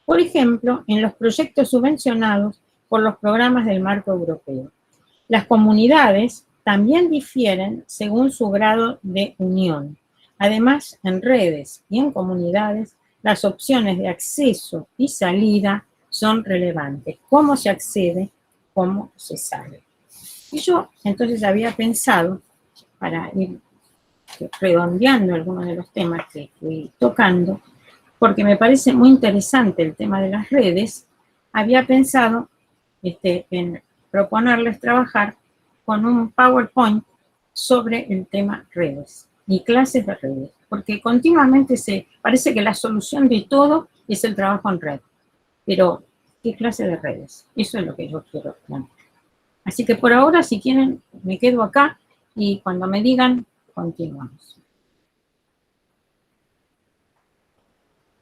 Por ejemplo, en los proyectos subvencionados por los programas del marco europeo. Las comunidades también difieren según su grado de unión. Además, en redes y en comunidades, las opciones de acceso y salida son relevantes. Cómo se accede, cómo se sale. Y yo entonces había pensado, para ir redondeando algunos de los temas que fui tocando, porque me parece muy interesante el tema de las redes, había pensado en proponerles trabajar con un PowerPoint sobre el tema redes y clases de redes, porque continuamente parece que la solución de todo es el trabajo en red, pero ¿qué clase de redes? Eso es lo que yo quiero plantear. Así que por ahora, si quieren, me quedo acá y cuando me digan, continuamos.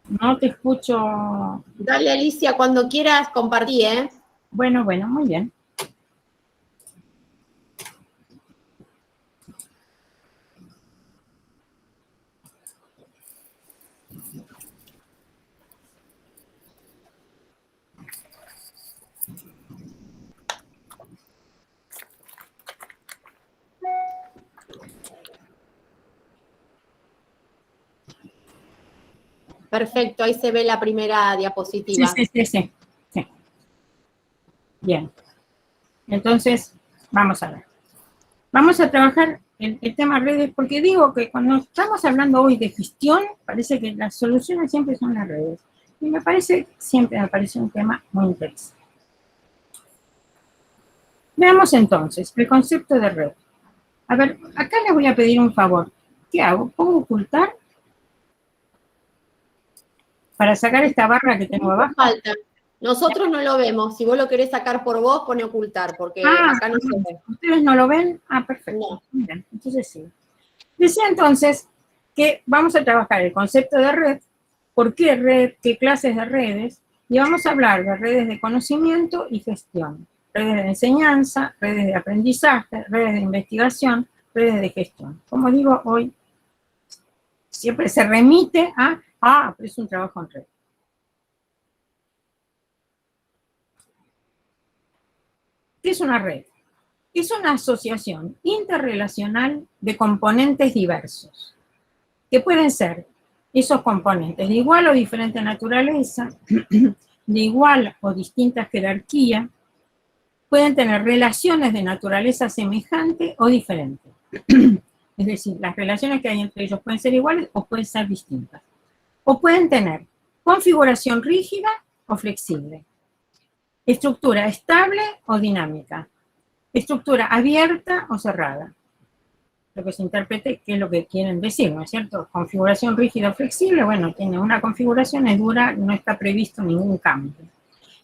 No te escucho. Dale, Alicia, cuando quieras compartí, ¿eh? Bueno, muy bien. Perfecto, ahí se ve la primera diapositiva. Sí. Bien. Entonces, vamos a ver. Vamos a trabajar el tema redes, porque digo que cuando estamos hablando hoy de gestión, parece que las soluciones siempre son las redes. Y siempre me parece un tema muy interesante. Veamos entonces el concepto de red. A ver, acá les voy a pedir un favor. ¿Qué hago? ¿Pongo ocultar? Para sacar esta barra que tengo abajo. Falta. Nosotros no lo vemos. Si vos lo querés sacar por vos, pone ocultar, porque acá no se ve. ¿Ustedes no lo ven? Ah, perfecto. No. Bien, entonces sí. Decía entonces que vamos a trabajar el concepto de red, por qué red, qué clases de redes, y vamos a hablar de redes de conocimiento y gestión, redes de enseñanza, redes de aprendizaje, redes de investigación, redes de gestión. Como digo, hoy siempre se remite a, pero es un trabajo en red. ¿Qué es una red? Es una asociación interrelacional de componentes diversos, que pueden ser esos componentes de igual o diferente naturaleza, de igual o distinta jerarquía, pueden tener relaciones de naturaleza semejante o diferente. Es decir, las relaciones que hay entre ellos pueden ser iguales o pueden ser distintas. O pueden tener configuración rígida o flexible, estructura estable o dinámica, estructura abierta o cerrada. Lo que se interprete qué es lo que quieren decir, ¿no es cierto? Configuración rígida o flexible, bueno, tiene una configuración, es dura, no está previsto ningún cambio.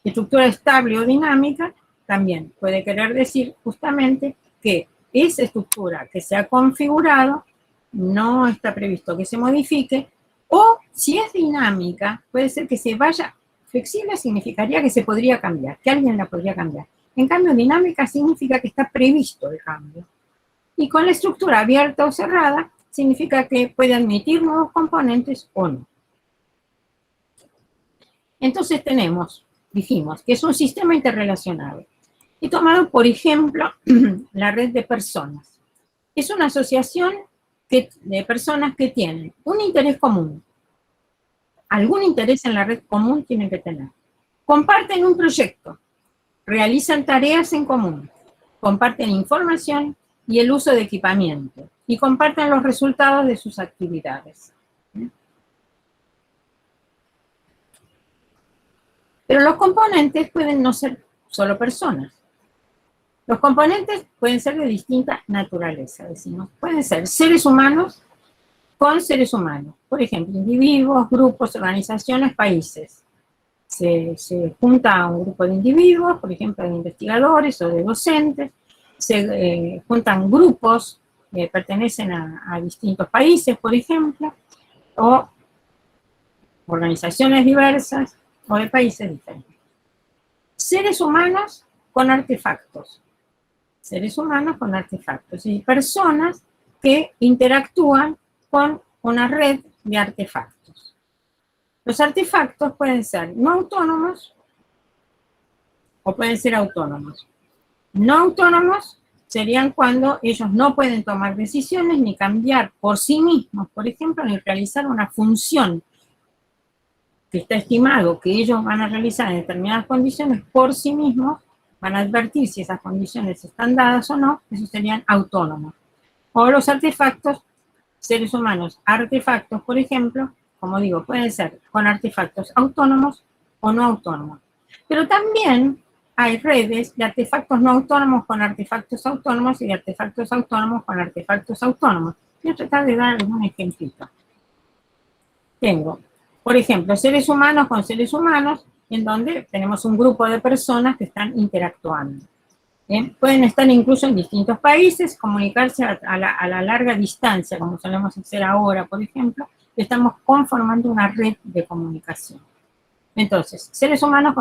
Estructura estable o dinámica también puede querer decir justamente que esa estructura que se ha configurado no está previsto que se modifique, o si es dinámica, puede ser que se vaya. Flexible significaría que se podría cambiar, que alguien la podría cambiar. En cambio, dinámica significa que está previsto el cambio. Y con la estructura abierta o cerrada, significa que puede admitir nuevos componentes o no. Entonces dijimos, que es un sistema interrelacionado. He tomado, por ejemplo, la red de personas. Es una asociación de personas que tienen un interés común. Algún interés en la red común tienen que tener. Comparten un proyecto, realizan tareas en común, comparten información y el uso de equipamiento, y comparten los resultados de sus actividades. Pero los componentes pueden no ser solo personas. Los componentes pueden ser de distinta naturaleza, decimos. Pueden ser seres humanos con seres humanos. Por ejemplo, individuos, grupos, organizaciones, países. Se junta un grupo de individuos, por ejemplo, de investigadores o de docentes. Se juntan grupos que pertenecen a distintos países, por ejemplo, o organizaciones diversas o de países diferentes. Seres humanos con artefactos. Seres humanos con artefactos. Y personas que interactúan con una red de artefactos. Los artefactos pueden ser no autónomos o pueden ser autónomos. No autónomos serían cuando ellos no pueden tomar decisiones ni cambiar por sí mismos, por ejemplo, ni realizar una función que está estimado que ellos van a realizar en determinadas condiciones por sí mismos, van a advertir si esas condiciones están dadas o no, esos serían autónomos. O los artefactos, seres humanos, artefactos, por ejemplo, como digo, pueden ser con artefactos autónomos o no autónomos. Pero también hay redes de artefactos no autónomos con artefactos autónomos y de artefactos autónomos con artefactos autónomos. Voy a tratar de dar algún ejemplito. Tengo, por ejemplo, seres humanos con seres humanos, en donde tenemos un grupo de personas que están interactuando. ¿Bien? Pueden estar incluso en distintos países, comunicarse a la larga distancia, como solemos hacer ahora, por ejemplo, estamos conformando una red de comunicación. Entonces, seres humanos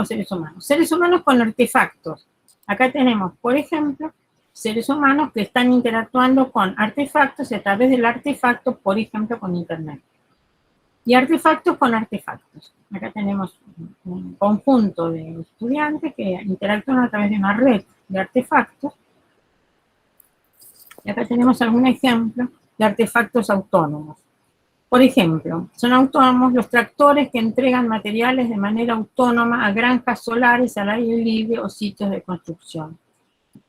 con artefactos. Acá tenemos, por ejemplo, seres humanos que están interactuando con artefactos y a través del artefacto, por ejemplo, con Internet. Y artefactos con artefactos. Acá tenemos un conjunto de estudiantes que interactúan a través de una red de artefactos. Y acá tenemos algún ejemplo de artefactos autónomos. Por ejemplo, son autónomos los tractores que entregan materiales de manera autónoma a granjas solares al aire libre o sitios de construcción.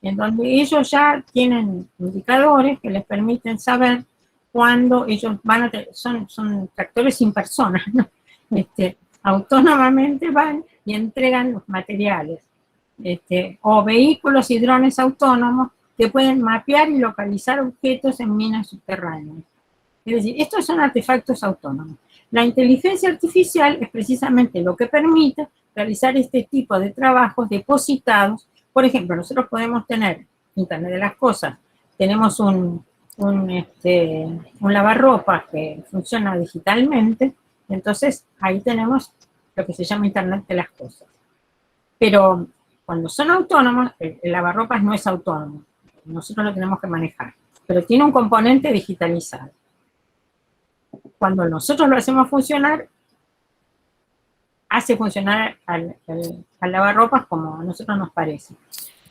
en donde ellos ya tienen indicadores que les permiten saber cuándo ellos van a son tractores sin personas, ¿no? Autónomamente van y entregan los materiales, o vehículos y drones autónomos que pueden mapear y localizar objetos en minas subterráneas. Es decir, estos son artefactos autónomos. La inteligencia artificial es precisamente lo que permite realizar este tipo de trabajos depositados. Por ejemplo, nosotros podemos tener Internet de las Cosas, tenemos un lavarropas que funciona digitalmente, entonces ahí tenemos lo que se llama Internet de las Cosas. Pero cuando son autónomos, el lavarropas no es autónomo, nosotros lo tenemos que manejar, pero tiene un componente digitalizado. Cuando nosotros lo hacemos funcionar, hace funcionar al lavarropas como a nosotros nos parece.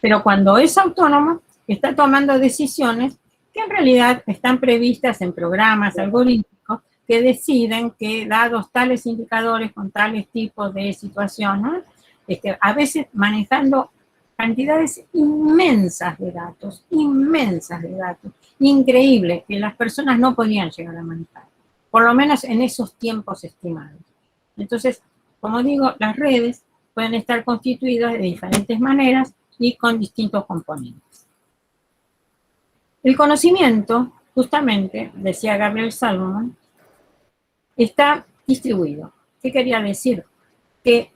Pero cuando es autónomo, está tomando decisiones que en realidad están previstas en programas algorítmicos que deciden que dados tales indicadores con tales tipos de situaciones, a veces manejando cantidades inmensas de datos, increíbles, que las personas no podían llegar a manejar, por lo menos en esos tiempos estimados. Entonces, como digo, las redes pueden estar constituidas de diferentes maneras y con distintos componentes. El conocimiento, justamente, decía Gabriel Salomon, está distribuido. ¿Qué quería decir? Que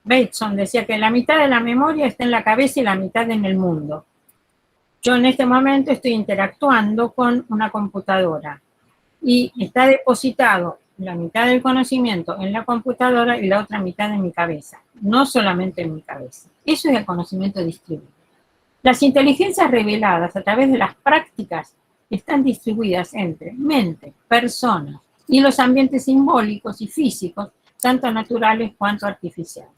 Bateson decía que la mitad de la memoria está en la cabeza y la mitad en el mundo. Yo en este momento estoy interactuando con una computadora y está depositado la mitad del conocimiento en la computadora y la otra mitad en mi cabeza, no solamente en mi cabeza. Eso es el conocimiento distribuido. Las inteligencias reveladas a través de las prácticas están distribuidas entre mente, personas y los ambientes simbólicos y físicos, tanto naturales cuanto artificiales.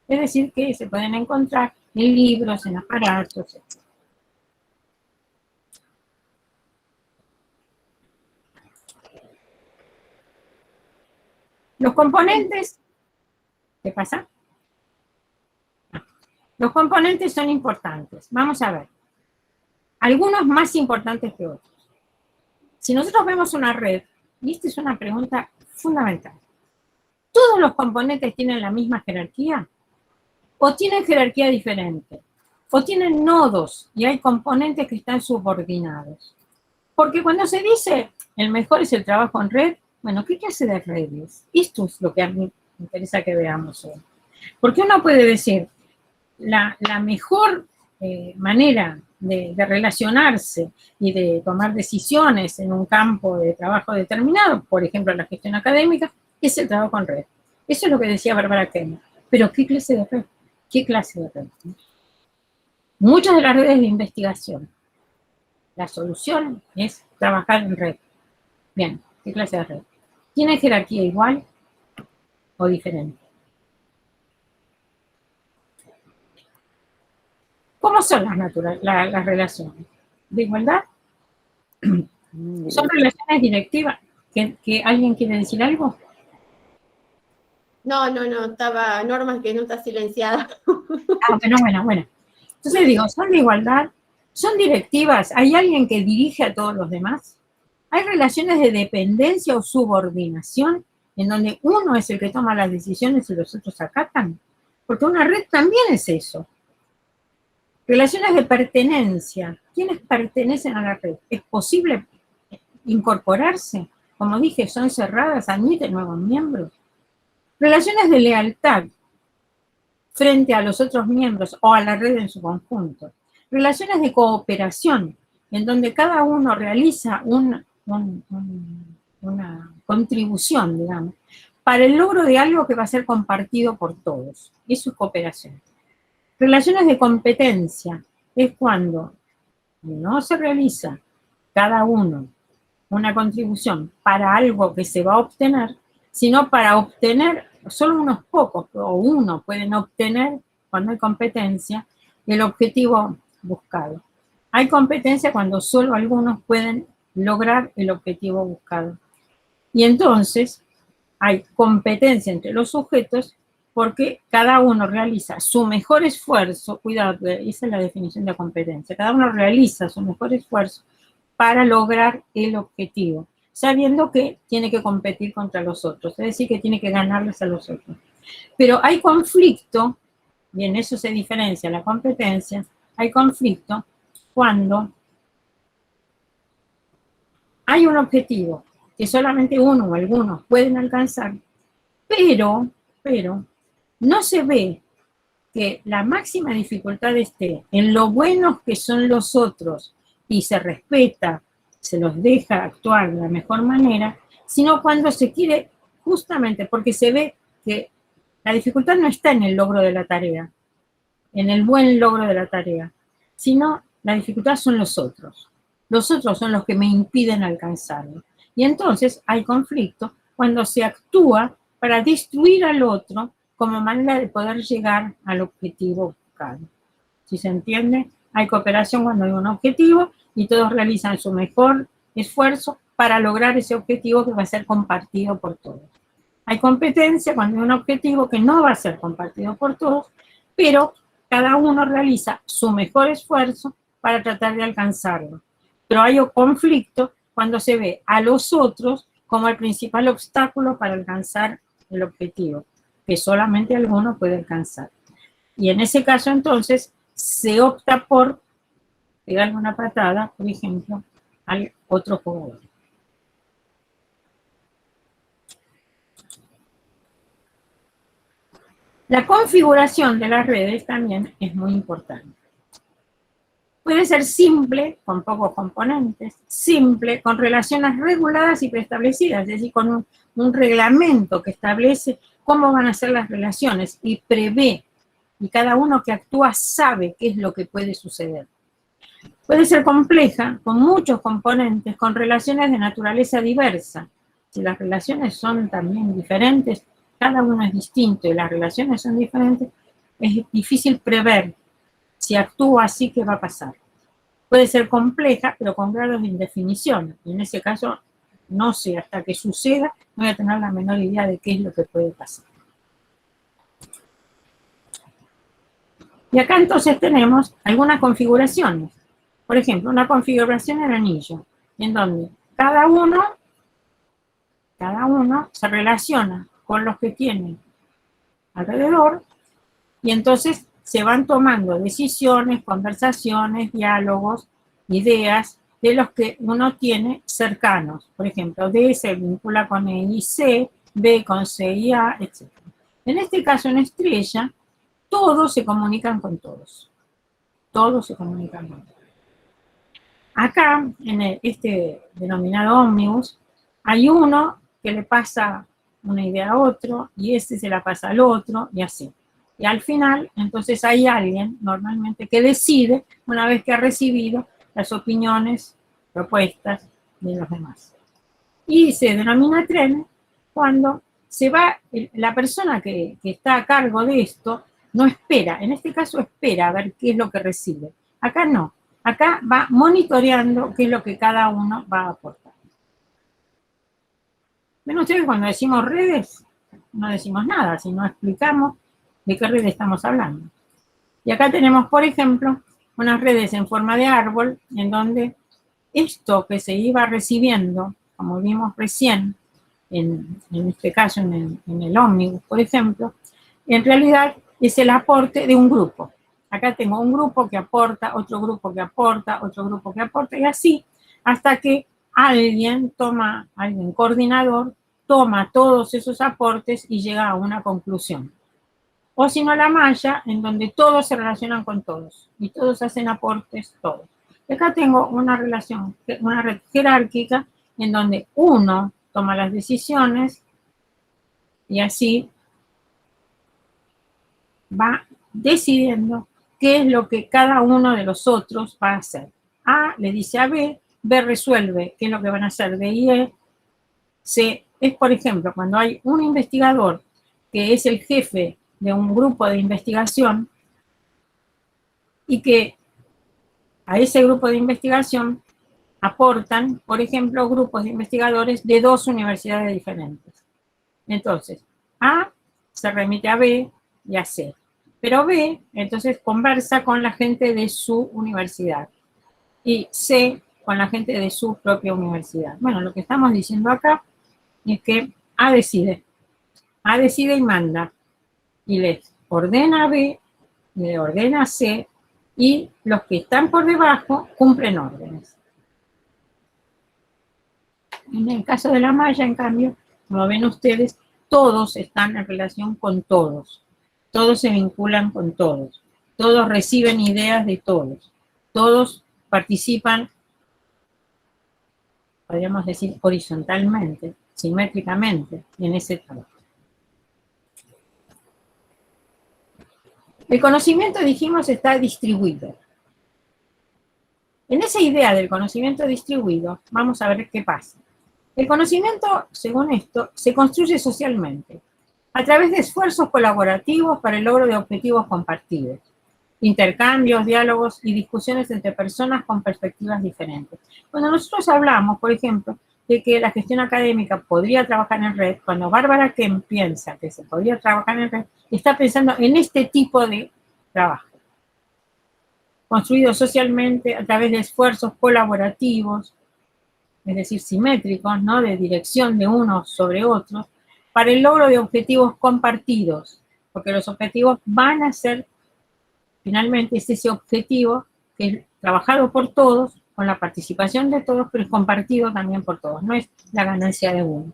Es decir, que se pueden encontrar en libros, en aparatos, etc. Los componentes, ¿qué pasa? Los componentes son importantes. Vamos a ver. Algunos más importantes que otros. Si nosotros vemos una red, y esta es una pregunta fundamental, ¿todos los componentes tienen la misma jerarquía? ¿O tienen jerarquía diferente? ¿O tienen nodos y hay componentes que están subordinados? Porque cuando se dice el mejor es el trabajo en red, bueno, ¿qué clase de redes? Esto es lo que a mí me interesa que veamos hoy. Porque uno puede decir, la mejor manera de relacionarse y de tomar decisiones en un campo de trabajo determinado, por ejemplo, la gestión académica, es el trabajo en red. Eso es lo que decía Bárbara Kemmer. Pero ¿qué clase de red? ¿Qué clase de red? Muchas de las redes de investigación, la solución es trabajar en red. Bien, ¿qué clase de red? ¿Tiene jerarquía igual o diferente? ¿Cómo son las relaciones? ¿De igualdad? ¿Son relaciones directivas? ¿Que alguien quiere decir algo? No, estaba Norma que no está silenciada. Bueno. Entonces digo, ¿son de igualdad? ¿Son directivas? ¿Hay alguien que dirige a todos los demás? ¿Hay relaciones de dependencia o subordinación en donde uno es el que toma las decisiones y los otros acatan? Porque una red también es eso. Relaciones de pertenencia. ¿Quiénes pertenecen a la red? ¿Es posible incorporarse? Como dije, son cerradas, admiten nuevos miembros. Relaciones de lealtad frente a los otros miembros o a la red en su conjunto. Relaciones de cooperación, en donde cada uno realiza una contribución, digamos, para el logro de algo que va a ser compartido por todos. Eso es cooperación. Relaciones de competencia es cuando no se realiza cada uno una contribución para algo que se va a obtener, sino para obtener, solo unos pocos o uno pueden obtener, cuando hay competencia, el objetivo buscado. Hay competencia cuando solo algunos pueden lograr el objetivo buscado. Y entonces hay competencia entre los sujetos porque cada uno realiza su mejor esfuerzo, cuidado, esa es la definición de competencia, cada uno realiza su mejor esfuerzo para lograr el objetivo, sabiendo que tiene que competir contra los otros, es decir, que tiene que ganarles a los otros. Pero hay conflicto, y en eso se diferencia la competencia, hay conflicto cuando hay un objetivo que solamente uno o algunos pueden alcanzar, pero no se ve que la máxima dificultad esté en lo buenos que son los otros y se respeta, se los deja actuar de la mejor manera, sino cuando se quiere, justamente porque se ve que la dificultad no está en el logro de la tarea, en el buen logro de la tarea, sino la dificultad son los otros. Los otros son los que me impiden alcanzarlo. Y entonces hay conflicto cuando se actúa para destruir al otro como manera de poder llegar al objetivo buscado. ¿Sí se entiende? Hay cooperación cuando hay un objetivo y todos realizan su mejor esfuerzo para lograr ese objetivo que va a ser compartido por todos. Hay competencia cuando hay un objetivo que no va a ser compartido por todos, pero cada uno realiza su mejor esfuerzo para tratar de alcanzarlo. Pero hay un conflicto cuando se ve a los otros como el principal obstáculo para alcanzar el objetivo, que solamente alguno puede alcanzar. Y en ese caso, entonces, se opta por pegarle una patada, por ejemplo, al otro jugador. La configuración de las redes también es muy importante. Puede ser simple, con pocos componentes, simple, con relaciones reguladas y preestablecidas, es decir, con un reglamento que establece cómo van a ser las relaciones y prevé, y cada uno que actúa sabe qué es lo que puede suceder. Puede ser compleja, con muchos componentes, con relaciones de naturaleza diversa. Si las relaciones son también diferentes, cada uno es distinto y las relaciones son diferentes, es difícil prever si actúo así, ¿qué va a pasar? Puede ser compleja, pero con grados de indefinición. Y en ese caso, no sé, hasta que suceda, no voy a tener la menor idea de qué es lo que puede pasar. Y acá entonces tenemos algunas configuraciones. Por ejemplo, una configuración en anillo, en donde cada uno se relaciona con los que tienen alrededor, y entonces se van tomando decisiones, conversaciones, diálogos, ideas de los que uno tiene cercanos. Por ejemplo, D se vincula con E y C, B con C y A, etc. En este caso, en estrella, todos se comunican con todos. Todos se comunican con todos. Acá, en este denominado ómnibus, hay uno que le pasa una idea a otro, y ese se la pasa al otro, y así. Y al final, entonces hay alguien, normalmente, que decide, una vez que ha recibido las opiniones, propuestas de los demás. Y se denomina tren cuando se va, la persona que está a cargo de esto, no espera, en este caso espera a ver qué es lo que recibe. Acá no, acá va monitoreando qué es lo que cada uno va a aportar. Ven ustedes, cuando decimos redes, no decimos nada, sino explicamos de qué red estamos hablando. Y acá tenemos, por ejemplo, unas redes en forma de árbol, en donde esto que se iba recibiendo, como vimos recién, en este caso en el ómnibus, por ejemplo, en realidad es el aporte de un grupo. Acá tengo un grupo que aporta, otro grupo que aporta, otro grupo que aporta, y así hasta que alguien coordinador, toma todos esos aportes y llega a una conclusión. O si no, la malla, en donde todos se relacionan con todos, y todos hacen aportes, todos. Y acá tengo una relación, una red jerárquica, en donde uno toma las decisiones, y así va decidiendo qué es lo que cada uno de los otros va a hacer. A le dice a B, B resuelve qué es lo que van a hacer D y E. C es, por ejemplo, cuando hay un investigador que es el jefe de un grupo de investigación y que a ese grupo de investigación aportan, por ejemplo, grupos de investigadores de dos universidades diferentes. Entonces, A se remite a B y a C. Pero B, entonces, conversa con la gente de su universidad. Y C, con la gente de su propia universidad. Bueno, lo que estamos diciendo acá es que A decide y manda. Y les ordena a B, y le ordena a C, y los que están por debajo cumplen órdenes. En el caso de la malla, en cambio, como ven ustedes, todos están en relación con todos. Todos se vinculan con todos. Todos reciben ideas de todos. Todos participan, podríamos decir, horizontalmente, simétricamente, en ese trabajo. El conocimiento, dijimos, está distribuido. En esa idea del conocimiento distribuido, vamos a ver qué pasa. El conocimiento, según esto, se construye socialmente, a través de esfuerzos colaborativos para el logro de objetivos compartidos, intercambios, diálogos y discusiones entre personas con perspectivas diferentes. Cuando nosotros hablamos, por ejemplo, de que la gestión académica podría trabajar en red, cuando Bárbara Kemp piensa que se podría trabajar en red, está pensando en este tipo de trabajo, construido socialmente a través de esfuerzos colaborativos, es decir, simétricos, ¿no?, de dirección de unos sobre otros, para el logro de objetivos compartidos, porque los objetivos van a ser, finalmente, es ese objetivo que es trabajado por todos, con la participación de todos, pero es compartido también por todos, no es la ganancia de uno.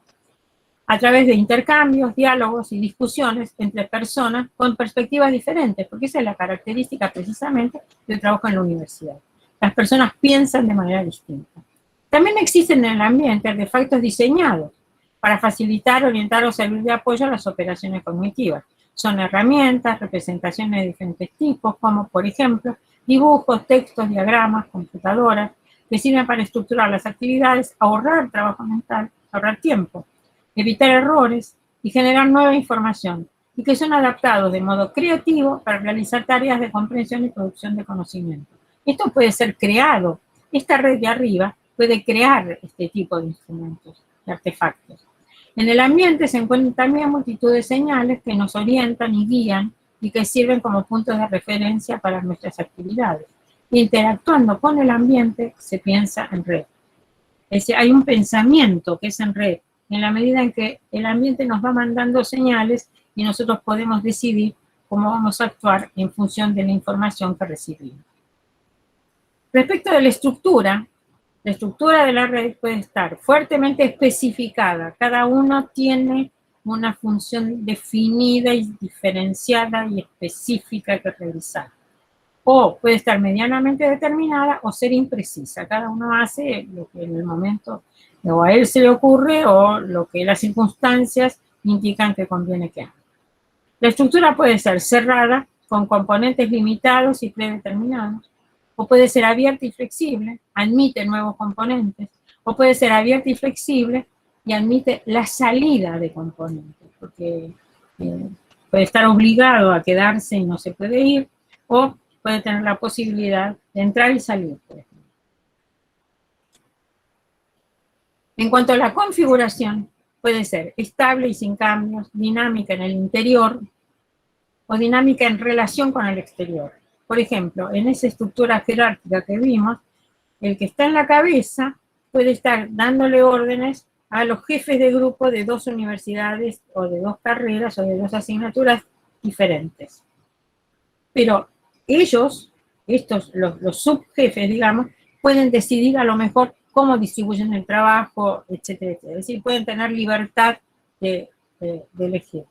A través de intercambios, diálogos y discusiones entre personas con perspectivas diferentes, porque esa es la característica precisamente del trabajo en la universidad. Las personas piensan de manera distinta. También existen en el ambiente artefactos diseñados para facilitar, orientar o servir de apoyo a las operaciones cognitivas. Son herramientas, representaciones de diferentes tipos, como por ejemplo, dibujos, textos, diagramas, computadoras, que sirven para estructurar las actividades, ahorrar trabajo mental, ahorrar tiempo, evitar errores y generar nueva información, y que son adaptados de modo creativo para realizar tareas de comprensión y producción de conocimiento. Esto puede ser creado. Esta red de arriba puede crear este tipo de instrumentos, de artefactos. En el ambiente se encuentran también multitud de señales que nos orientan y guían y que sirven como puntos de referencia para nuestras actividades. Interactuando con el ambiente se piensa en red. Es decir, hay un pensamiento que es en red, en la medida en que el ambiente nos va mandando señales y nosotros podemos decidir cómo vamos a actuar en función de la información que recibimos. Respecto de la estructura de la red puede estar fuertemente especificada. Cada uno tiene una función definida y diferenciada y específica que realizar. O puede estar medianamente determinada o ser imprecisa. Cada uno hace lo que en el momento o a él se le ocurre o lo que las circunstancias indican que conviene que haga. La estructura puede ser cerrada, con componentes limitados y predeterminados, o puede ser abierta y flexible, admite nuevos componentes, o puede ser abierta y flexible y admite la salida de componentes, porque puede estar obligado a quedarse y no se puede ir, o puede tener la posibilidad de entrar y salir, por ejemplo. En cuanto a la configuración, puede ser estable y sin cambios, dinámica en el interior, o dinámica en relación con el exterior. Por ejemplo, en esa estructura jerárquica que vimos, el que está en la cabeza puede estar dándole órdenes a los jefes de grupo de dos universidades o de dos carreras o de dos asignaturas diferentes. Pero ellos, los subjefes, digamos, pueden decidir a lo mejor cómo distribuyen el trabajo, etcétera, etcétera. Es decir, pueden tener libertad de elegir.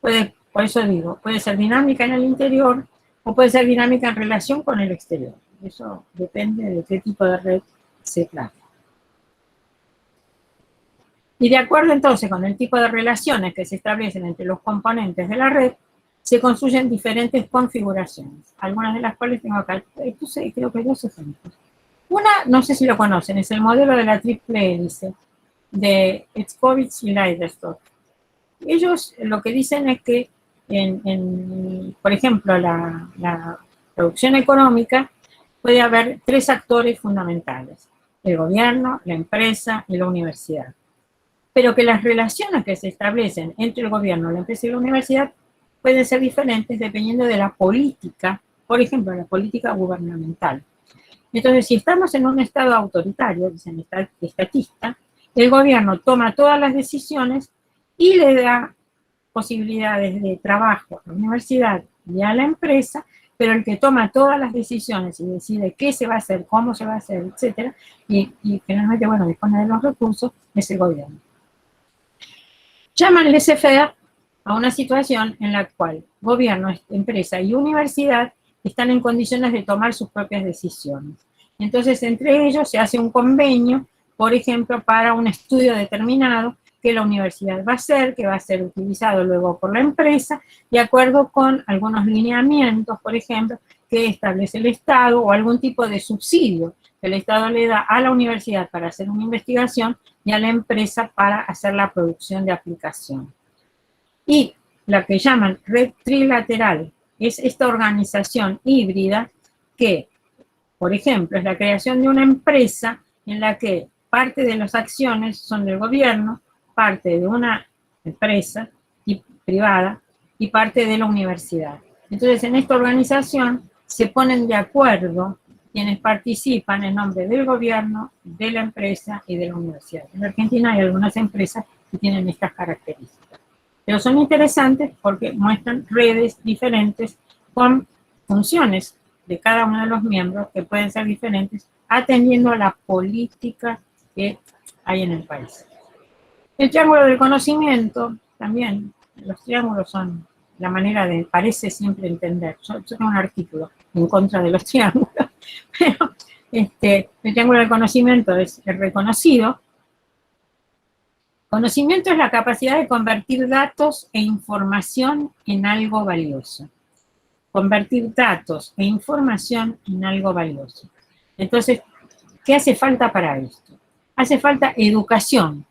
Por eso digo, puede ser dinámica en el interior o puede ser dinámica en relación con el exterior. Eso depende de qué tipo de red se trata. Y de acuerdo entonces con el tipo de relaciones que se establecen entre los componentes de la red, se construyen diferentes configuraciones, algunas de las cuales tengo acá. Entonces, creo que 2 ejemplos. Una, no sé si lo conocen, es el modelo de la triple hélice de Etzkovitz y Leidersdorf. Ellos lo que dicen es que, por ejemplo, la producción económica, puede haber 3 actores fundamentales: el gobierno, la empresa y la universidad. pero que las relaciones que se establecen entre el gobierno, la empresa y la universidad pueden ser diferentes dependiendo de la política, por ejemplo, la política gubernamental. Entonces, si estamos en un estado autoritario, dicen estatista, el gobierno toma todas las decisiones y le da posibilidades de trabajo a la universidad y a la empresa, pero el que toma todas las decisiones y decide qué se va a hacer, cómo se va a hacer, etcétera, y generalmente, bueno, dispone de los recursos, es el gobierno. Llaman laissez-faire a una situación en la cual gobierno, empresa y universidad están en condiciones de tomar sus propias decisiones. Entonces, entre ellos se hace un convenio, por ejemplo, para un estudio determinado que la universidad va a hacer, que va a ser utilizado luego por la empresa, de acuerdo con algunos lineamientos, por ejemplo, que establece el Estado o algún tipo de subsidio que el Estado le da a la universidad para hacer una investigación y a la empresa para hacer la producción de aplicación. Y la que llaman red trilateral es esta organización híbrida que, por ejemplo, es la creación de una empresa en la que parte de las acciones son del gobierno, parte de una empresa privada y parte de la universidad. Entonces, en esta organización se ponen de acuerdo quienes participan en nombre del gobierno, de la empresa y de la universidad. En Argentina hay algunas empresas que tienen estas características. Pero son interesantes porque muestran redes diferentes con funciones de cada uno de los miembros que pueden ser diferentes atendiendo a la política que hay en el país. El triángulo del conocimiento, también, los triángulos son la manera de, parece siempre entender. Yo tengo un artículo en contra de los triángulos, pero el triángulo del conocimiento es el reconocido. Conocimiento es la capacidad de convertir datos e información en algo valioso. Convertir datos e información en algo valioso. Entonces, ¿qué hace falta para esto? Hace falta educación,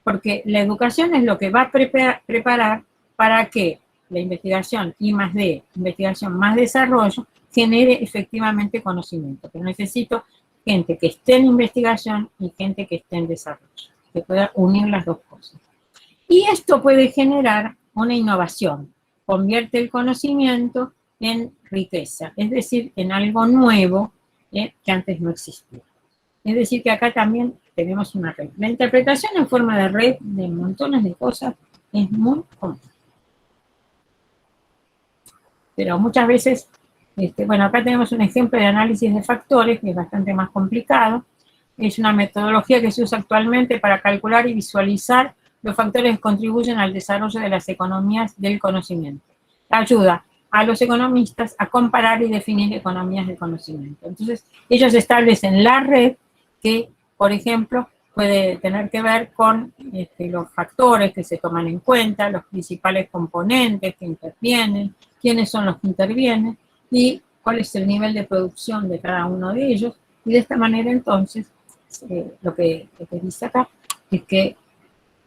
porque la educación es lo que va a preparar para que la investigación I+D, investigación más desarrollo, genere efectivamente conocimiento. Pero necesito gente que esté en investigación y gente que esté en desarrollo, que pueda unir las dos cosas. Y esto puede generar una innovación, convierte el conocimiento en riqueza, es decir, en algo nuevo que antes no existía. Es decir, que acá también tenemos una red. La interpretación en forma de red de montones de cosas es muy común. Pero muchas veces, bueno, acá tenemos un ejemplo de análisis de factores que es bastante más complicado. Es una metodología que se usa actualmente para calcular y visualizar los factores que contribuyen al desarrollo de las economías del conocimiento. Ayuda a los economistas a comparar y definir economías del conocimiento. Entonces, ellos establecen la red que, por ejemplo, puede tener que ver con los factores que se toman en cuenta, los principales componentes que intervienen, quiénes son los que intervienen y cuál es el nivel de producción de cada uno de ellos. Y de esta manera, entonces, lo que dice acá es que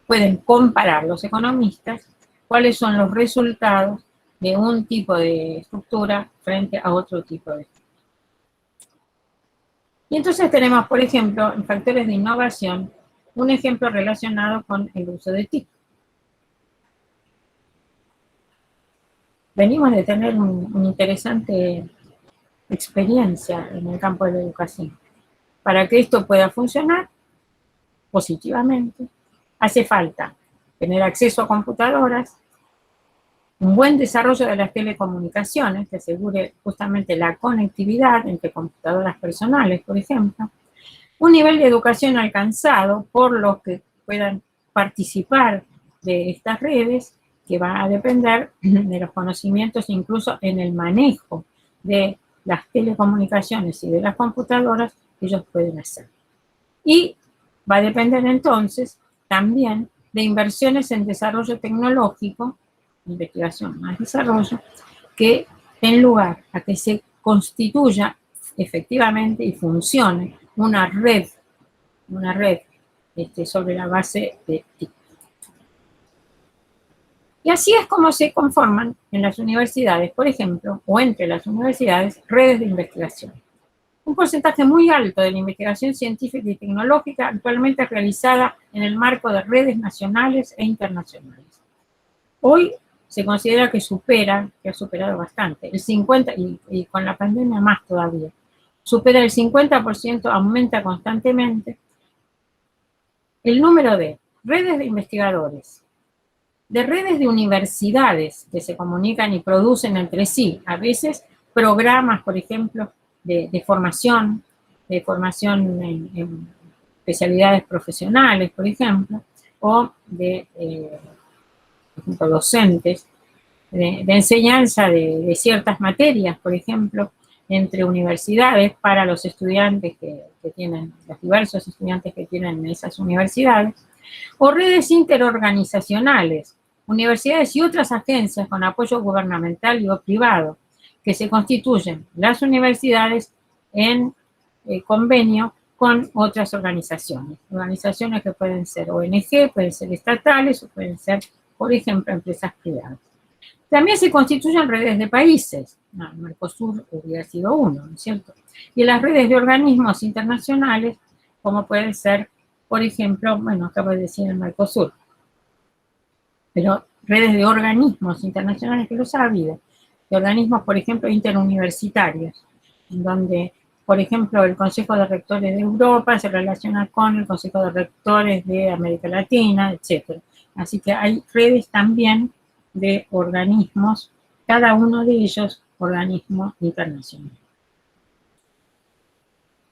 pueden comparar los economistas cuáles son los resultados de un tipo de estructura frente a otro tipo de estructura. Y entonces tenemos, por ejemplo, en factores de innovación, un ejemplo relacionado con el uso de TIC. Venimos de tener una interesante experiencia en el campo de la educación. Para que esto pueda funcionar positivamente, hace falta tener acceso a computadoras, un buen desarrollo de las telecomunicaciones que asegure justamente la conectividad entre computadoras personales, por ejemplo, un nivel de educación alcanzado por los que puedan participar de estas redes, que va a depender de los conocimientos incluso en el manejo de las telecomunicaciones y de las computadoras que ellos pueden hacer. Y va a depender entonces también de inversiones en desarrollo tecnológico, investigación más desarrollo, que den lugar a que se constituya efectivamente y funcione una red sobre la base de TIC. Y así es como se conforman en las universidades, por ejemplo, o entre las universidades, redes de investigación. Un porcentaje muy alto de la investigación científica y tecnológica actualmente es realizada en el marco de redes nacionales e internacionales. Hoy se considera que ha superado bastante, el 50%, y con la pandemia más todavía, supera el 50%, aumenta constantemente el número de redes de investigadores, de redes de universidades que se comunican y producen entre sí, a veces programas, por ejemplo, de formación en especialidades profesionales, por ejemplo, o de, por ejemplo, docentes, de enseñanza de ciertas materias, por ejemplo, entre universidades para los estudiantes que tienen, los diversos estudiantes que tienen esas universidades, o redes interorganizacionales, universidades y otras agencias con apoyo gubernamental y o privado, que se constituyen las universidades en convenio con otras organizaciones que pueden ser ONG, pueden ser estatales o pueden ser, por ejemplo, empresas privadas. También se constituyen redes de países. El Mercosur hubiera sido uno, ¿no es cierto? Y las redes de organismos internacionales, como puede ser, por ejemplo, bueno, acabo de decir el Mercosur, pero redes de organismos internacionales que los ha habido, de organismos, por ejemplo, interuniversitarios, en donde, por ejemplo, el Consejo de Rectores de Europa se relaciona con el Consejo de Rectores de América Latina, etc. Así que hay redes también de organismos, cada uno de ellos organismo internacional.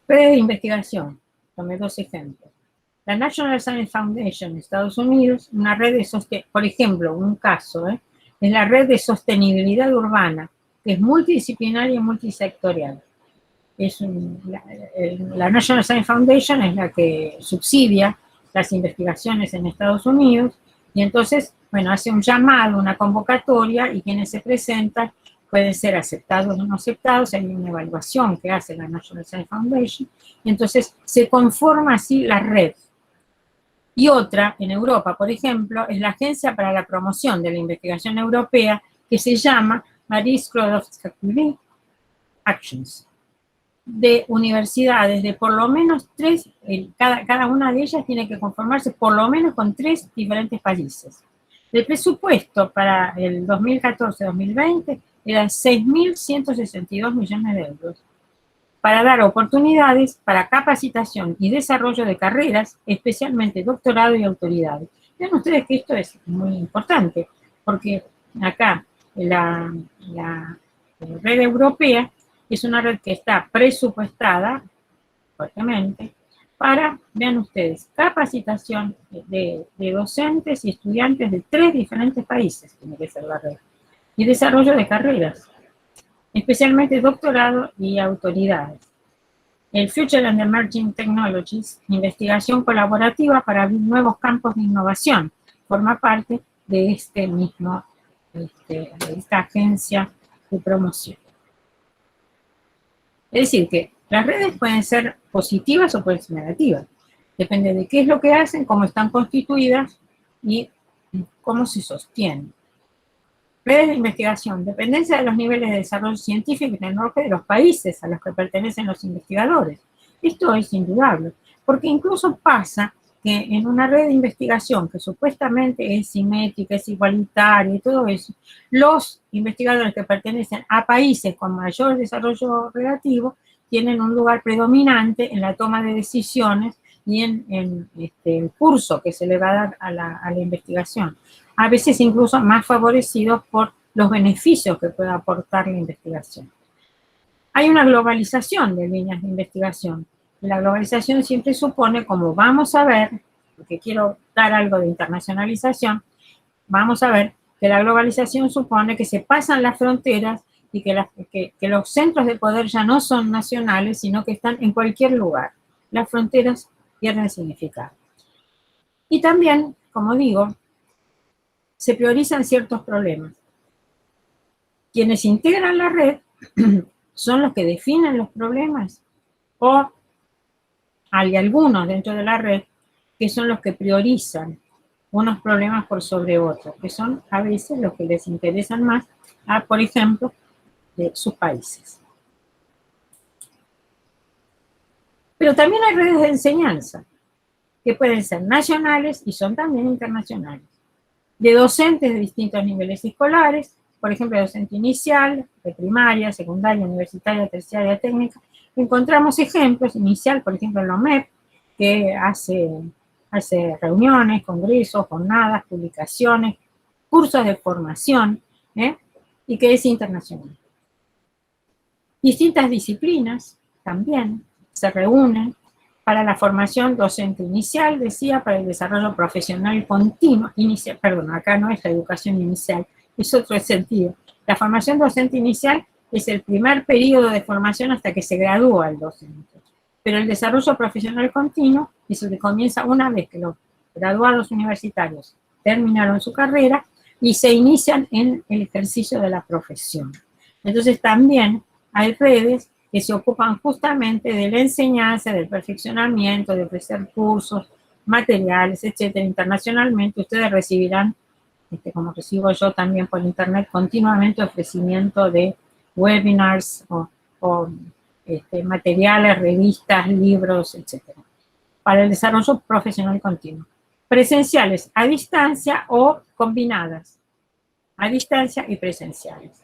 Redes de investigación, tomé dos ejemplos. La National Science Foundation en Estados Unidos, una red de por ejemplo, un caso, es la red de sostenibilidad urbana, que es multidisciplinaria y multisectorial. La National Science Foundation es la que subsidia las investigaciones en Estados Unidos, y entonces, bueno, hace un llamado, una convocatoria, y quienes se presentan pueden ser aceptados o no aceptados. Hay una evaluación que hace la National Science Foundation, y entonces se conforma así la red. Y otra, en Europa, por ejemplo, es la Agencia para la Promoción de la Investigación Europea, que se llama Marie Sklodowska-Curie Actions, de universidades de por lo menos 3, cada una de ellas tiene que conformarse por lo menos con 3 diferentes países. El presupuesto para el 2014-2020 era 6.162 millones de euros, para dar oportunidades para capacitación y desarrollo de carreras, especialmente doctorado y autoridades. Vean ustedes que esto es muy importante, porque acá la red europea es una red que está presupuestada fuertemente para, vean ustedes, capacitación de docentes y estudiantes de 3 diferentes países, tiene que ser la red, y desarrollo de carreras, especialmente doctorado y autoridades. El Future and Emerging Technologies, investigación colaborativa para abrir nuevos campos de innovación, forma parte de de esta agencia de promoción. Es decir, que las redes pueden ser positivas o pueden ser negativas. Depende de qué es lo que hacen, cómo están constituidas y cómo se sostienen. Redes de investigación, dependencia de los niveles de desarrollo científico y tecnológico de los países a los que pertenecen los investigadores. Esto es indudable, porque incluso pasa que en una red de investigación que supuestamente es simétrica, es igualitaria y todo eso, los investigadores que pertenecen a países con mayor desarrollo relativo tienen un lugar predominante en la toma de decisiones y en el curso que se le va a dar a la investigación. A veces incluso más favorecidos por los beneficios que pueda aportar la investigación. Hay una globalización de líneas de investigación. La globalización siempre supone, como vamos a ver, porque quiero dar algo de internacionalización, vamos a ver que la globalización supone que se pasan las fronteras y que los centros de poder ya no son nacionales, sino que están en cualquier lugar. Las fronteras pierden significado. Y también, como digo, se priorizan ciertos problemas. Quienes integran la red son los que definen los problemas, o hay algunos dentro de la red que son los que priorizan unos problemas por sobre otros, que son a veces los que les interesan más a, por ejemplo, de sus países. Pero también hay redes de enseñanza, que pueden ser nacionales y son también internacionales, de docentes de distintos niveles escolares, por ejemplo, docente inicial, de primaria, secundaria, universitaria, terciaria, técnica. Encontramos ejemplos, inicial, por ejemplo, en la OMEP, que hace reuniones, congresos, jornadas, publicaciones, cursos de formación, y que es internacional. Distintas disciplinas también se reúnen para la formación docente inicial, decía, para el desarrollo profesional continuo, perdón, acá no es la educación inicial, es otro sentido. La formación docente inicial es el primer periodo de formación hasta que se gradúa el docente. Pero el desarrollo profesional continuo es el que comienza una vez que los graduados universitarios terminaron su carrera y se inician en el ejercicio de la profesión. Entonces también hay redes que se ocupan justamente de la enseñanza, del perfeccionamiento, de ofrecer cursos, materiales, etcétera. Internacionalmente ustedes recibirán, como recibo yo también por internet, continuamente ofrecimiento de webinars o materiales, revistas, libros, etcétera, para el desarrollo profesional continuo. Presenciales a distancia o combinadas, a distancia y presenciales.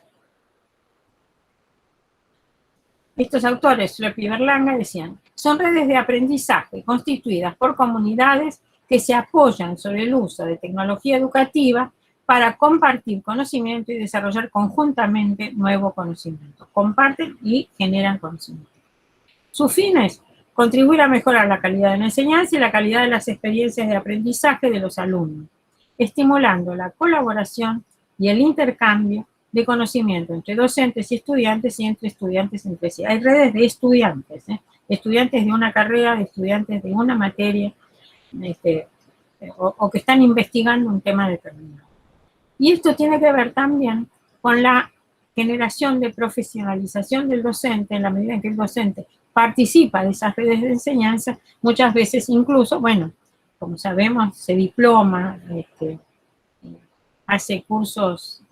Estos autores, Schlepp y Berlanga, decían, son redes de aprendizaje constituidas por comunidades que se apoyan sobre el uso de tecnología educativa para compartir conocimiento y desarrollar conjuntamente nuevo conocimiento. Comparten y generan conocimiento. Sus fines, contribuir a mejorar la calidad de la enseñanza y la calidad de las experiencias de aprendizaje de los alumnos, estimulando la colaboración y el intercambio de conocimiento entre docentes y entre estudiantes entre sí. Hay redes de estudiantes, estudiantes de una carrera, de estudiantes de una materia, o que están investigando un tema determinado. Y esto tiene que ver también con la generación de profesionalización del docente, en la medida en que el docente participa de esas redes de enseñanza, muchas veces incluso, bueno, como sabemos, se diploma, hace cursos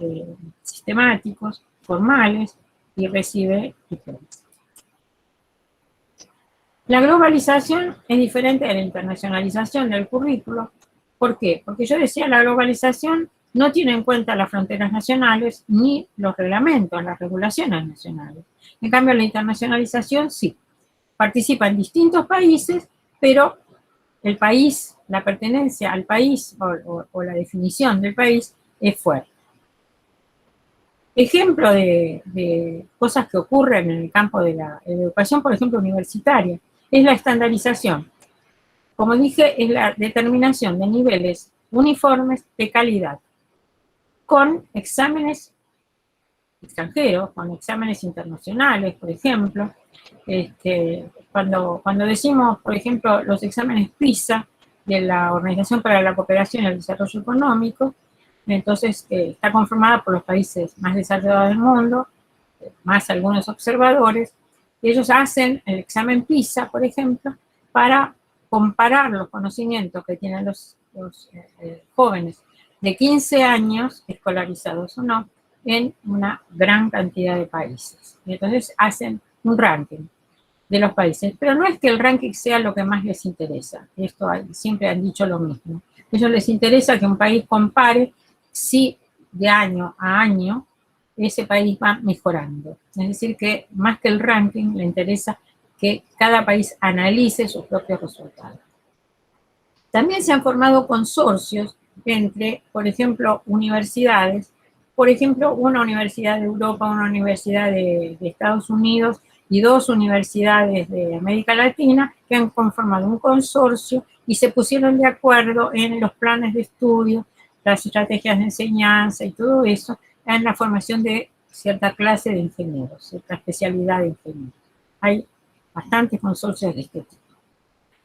sistemáticos, formales, y recibe diplomas. La globalización es diferente de la internacionalización del currículo. ¿Por qué? Porque yo decía, la globalización no tiene en cuenta las fronteras nacionales ni los reglamentos, las regulaciones nacionales. En cambio, la internacionalización sí. Participa en distintos países, pero el país, la pertenencia al país o la definición del país es fuerte. Ejemplo de cosas que ocurren en el campo de la educación, por ejemplo, universitaria, es la estandarización. Como dije, es la determinación de niveles uniformes de calidad, con exámenes extranjeros, con exámenes internacionales, por ejemplo. Cuando decimos, por ejemplo, los exámenes PISA de la Organización para la Cooperación y el Desarrollo Económico, entonces está conformada por los países más desarrollados del mundo, más algunos observadores, y ellos hacen el examen PISA, por ejemplo, para comparar los conocimientos que tienen los jóvenes de 15 años, escolarizados o no, en una gran cantidad de países. Y entonces hacen un ranking de los países. Pero no es que el ranking sea lo que más les interesa. Esto siempre han dicho lo mismo. A ellos les interesa que un país compare si de año a año ese país va mejorando. Es decir, que más que el ranking, le interesa que cada país analice sus propios resultados. También se han formado consorcios entre, por ejemplo, universidades, por ejemplo, una universidad de Europa, una universidad de Estados Unidos y dos universidades de América Latina que han conformado un consorcio y se pusieron de acuerdo en los planes de estudio, las estrategias de enseñanza y todo eso, en la formación de cierta clase de ingenieros, cierta especialidad de ingenieros. Hay bastantes consorcios de este tipo.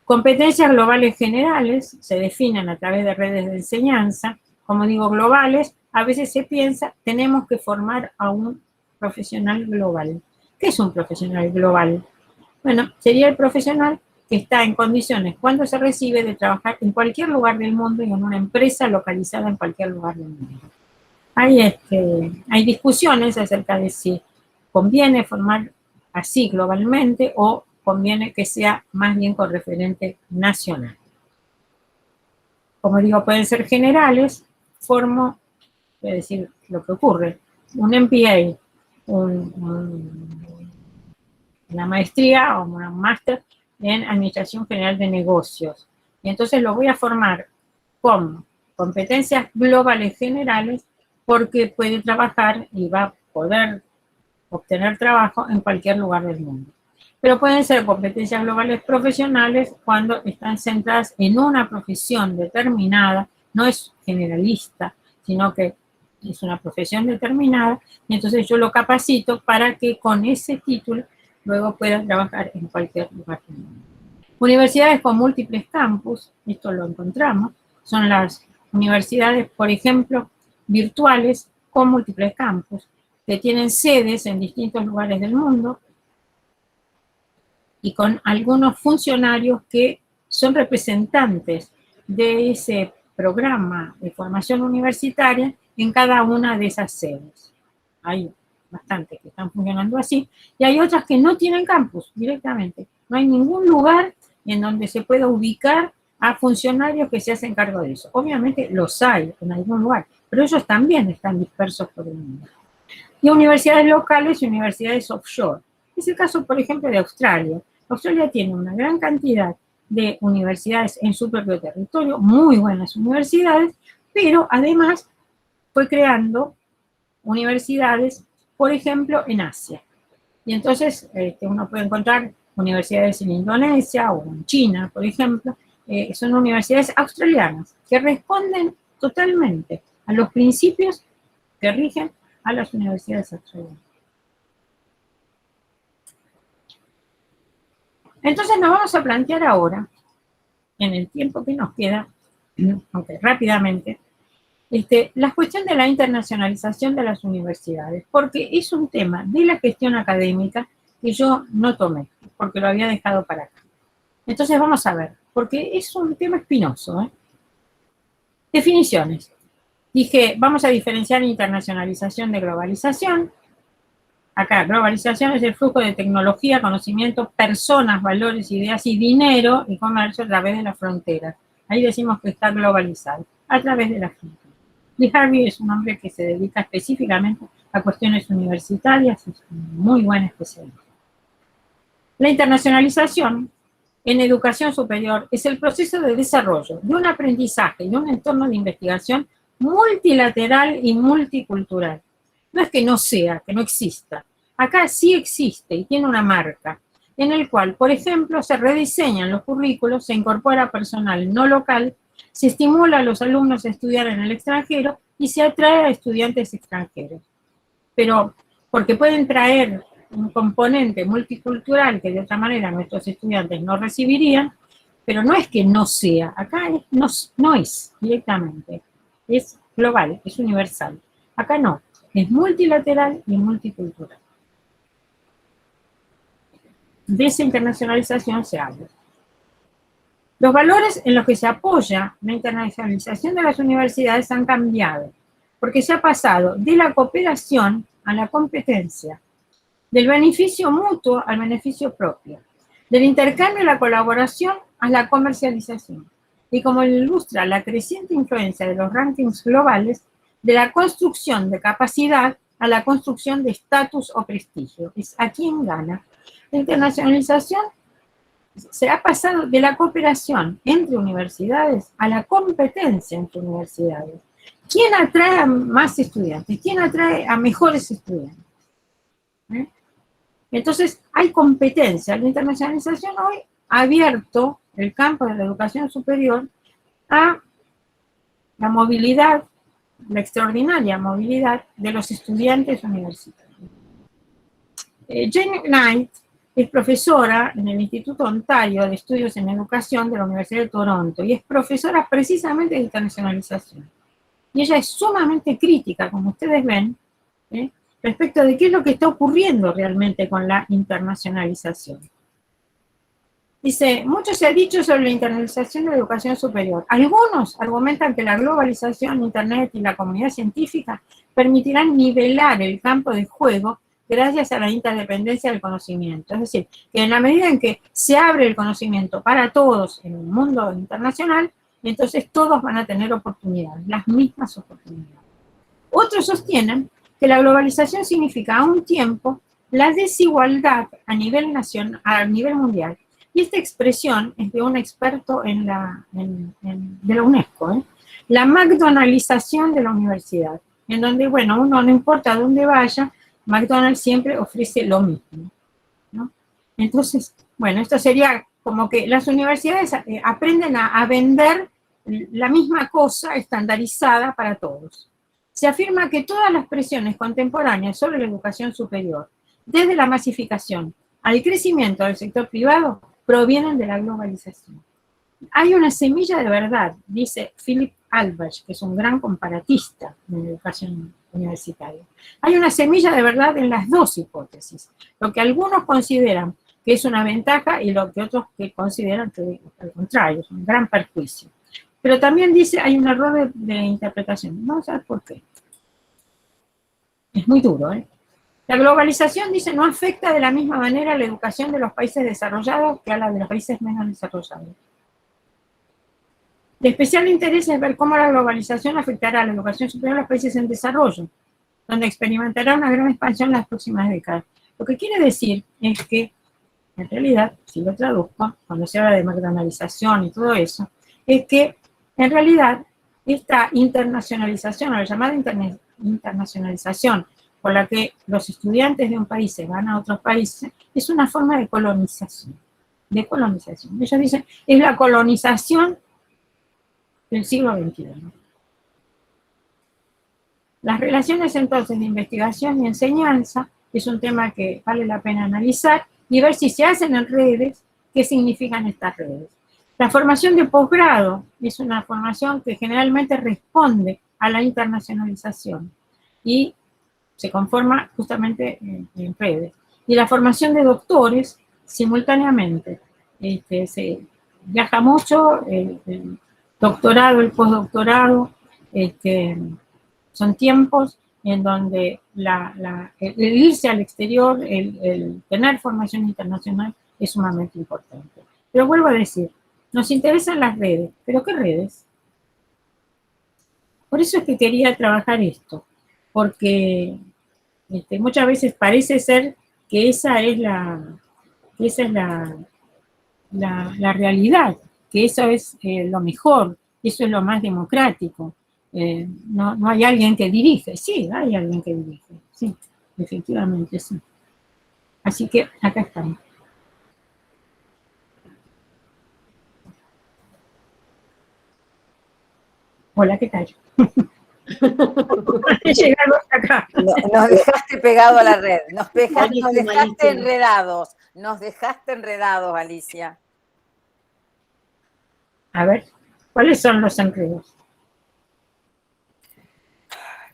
Competencias globales generales se definen a través de redes de enseñanza. Como digo, globales, a veces se piensa, tenemos que formar a un profesional global. ¿Qué es un profesional global? Bueno, sería el profesional que está en condiciones, cuando se recibe, de trabajar en cualquier lugar del mundo y en una empresa localizada en cualquier lugar del mundo. Hay discusiones acerca de si conviene formar así globalmente o conviene que sea más bien con referente nacional. Como digo, pueden ser generales, formo, voy a decir lo que ocurre, un MPA, una maestría o un máster en Administración General de Negocios. Y entonces lo voy a formar con competencias globales generales porque puede trabajar y va a poder obtener trabajo en cualquier lugar del mundo. Pero pueden ser competencias globales profesionales cuando están centradas en una profesión determinada, no es generalista, sino que es una profesión determinada, y entonces yo lo capacito para que con ese título luego pueda trabajar en cualquier lugar del mundo. Universidades con múltiples campus, esto lo encontramos, son las universidades, por ejemplo, virtuales con múltiples campus, que tienen sedes en distintos lugares del mundo y con algunos funcionarios que son representantes de ese programa de formación universitaria en cada una de esas sedes. Hay bastantes que están funcionando así, y hay otras que no tienen campus directamente. No hay ningún lugar en donde se pueda ubicar a funcionarios que se hacen cargo de eso. Obviamente los hay en algún lugar, pero ellos también están dispersos por el mundo. Y universidades locales y universidades offshore. Es el caso, por ejemplo, de Australia. Australia tiene una gran cantidad de universidades en su propio territorio, muy buenas universidades, pero además fue creando universidades, por ejemplo, en Asia. Y entonces uno puede encontrar universidades en Indonesia o en China, por ejemplo, son universidades australianas que responden totalmente a los principios que rigen a las universidades australianas. Entonces nos vamos a plantear ahora, en el tiempo que nos queda, aunque rápidamente, la cuestión de la internacionalización de las universidades, porque es un tema de la gestión académica que yo no tomé, porque lo había dejado para acá. Entonces vamos a ver, porque es un tema espinoso, ¿eh? Definiciones. Dije, vamos a diferenciar internacionalización de globalización. Acá, globalización es el flujo de tecnología, conocimiento, personas, valores, ideas y dinero y comercio a través de las fronteras. Ahí decimos que está globalizado, a través de las fronteras. Lee Harvey es un hombre que se dedica específicamente a cuestiones universitarias, es un muy buen especialista. La internacionalización en educación superior es el proceso de desarrollo de un aprendizaje y un entorno de investigación multilateral y multicultural. No es que no sea, que no exista. Acá sí existe y tiene una marca, en el cual, por ejemplo, se rediseñan los currículos, se incorpora personal no local, se estimula a los alumnos a estudiar en el extranjero y se atrae a estudiantes extranjeros. Pero, porque pueden traer un componente multicultural que de otra manera nuestros estudiantes no recibirían, pero no es que no sea, acá no es directamente, es global, es universal. Acá no, es multilateral y multicultural. De esa internacionalización se habla. Los valores en los que se apoya la internacionalización de las universidades han cambiado, porque se ha pasado de la cooperación a la competencia, del beneficio mutuo al beneficio propio, del intercambio a la colaboración a la comercialización, y como ilustra la creciente influencia de los rankings globales, de la construcción de capacidad a la construcción de estatus o prestigio. Es a quién gana. La internacionalización se ha pasado de la cooperación entre universidades a la competencia entre universidades. ¿Quién atrae a más estudiantes? ¿Quién atrae a mejores estudiantes? Entonces, hay competencia. La internacionalización hoy ha abierto el campo de la educación superior a la movilidad, la extraordinaria movilidad de los estudiantes universitarios. Jane Knight es profesora en el Instituto Ontario de Estudios en Educación de la Universidad de Toronto y es profesora precisamente de internacionalización. Y ella es sumamente crítica, como ustedes ven, respecto de qué es lo que está ocurriendo realmente con la internacionalización. Dice, mucho se ha dicho sobre la internacionalización de la educación superior. Algunos argumentan que la globalización, Internet y la comunidad científica permitirán nivelar el campo de juego gracias a la interdependencia del conocimiento. Es decir, que en la medida en que se abre el conocimiento para todos en el mundo internacional, entonces todos van a tener oportunidades, las mismas oportunidades. Otros sostienen que la globalización significa a un tiempo la desigualdad a nivel mundial. Y esta expresión es de un experto de la UNESCO, la McDonaldización de la universidad, en donde, bueno, uno no importa dónde vaya, McDonald's siempre ofrece lo mismo, ¿no? Entonces, bueno, esto sería como que las universidades aprenden a vender la misma cosa estandarizada para todos. Se afirma que todas las presiones contemporáneas sobre la educación superior, desde la masificación al crecimiento del sector privado, provienen de la globalización. Hay una semilla de verdad, dice Philip Albers, que es un gran comparatista de la educación universitaria. Hay una semilla de verdad en las dos hipótesis, lo que algunos consideran que es una ventaja y lo que otros que consideran que al contrario, es un gran perjuicio. Pero también dice, hay un error de interpretación. Vamos a ver por qué. Es muy duro, ¿eh? La globalización, dice, no afecta de la misma manera la educación de los países desarrollados que a la de los países menos desarrollados. De especial interés es ver cómo la globalización afectará a la educación superior a los países en desarrollo, donde experimentará una gran expansión en las próximas décadas. Lo que quiere decir es que, en realidad, si lo traduzco, cuando se habla de McDonaldización y todo eso, es que, en realidad, esta internacionalización, o la llamada internacionalización, por la que los estudiantes de un país se van a otros países, es una forma de colonización. Ellos dicen, es la colonización del siglo XXI. Las relaciones entonces de investigación y enseñanza es un tema que vale la pena analizar y ver si se hacen en redes, qué significan estas redes. La formación de posgrado es una formación que generalmente responde a la internacionalización y se conforma justamente en redes. Y la formación de doctores, simultáneamente, se viaja mucho, el doctorado, el postdoctorado, son tiempos en donde el irse al exterior, el tener formación internacional es sumamente importante. Pero vuelvo a decir, nos interesan las redes, ¿pero qué redes? Por eso es que quería trabajar esto, porque muchas veces parece ser que esa es la realidad, que eso es lo mejor, eso es lo más democrático. No hay alguien que dirige. Sí, hay alguien que dirige. Sí, efectivamente, sí. Así que acá estamos. Hola, ¿qué tal? Llegamos acá. Nos dejaste pegado a la red. Nos dejaste enredados. Nos dejaste enredados, Alicia. A ver, ¿cuáles son los enredos?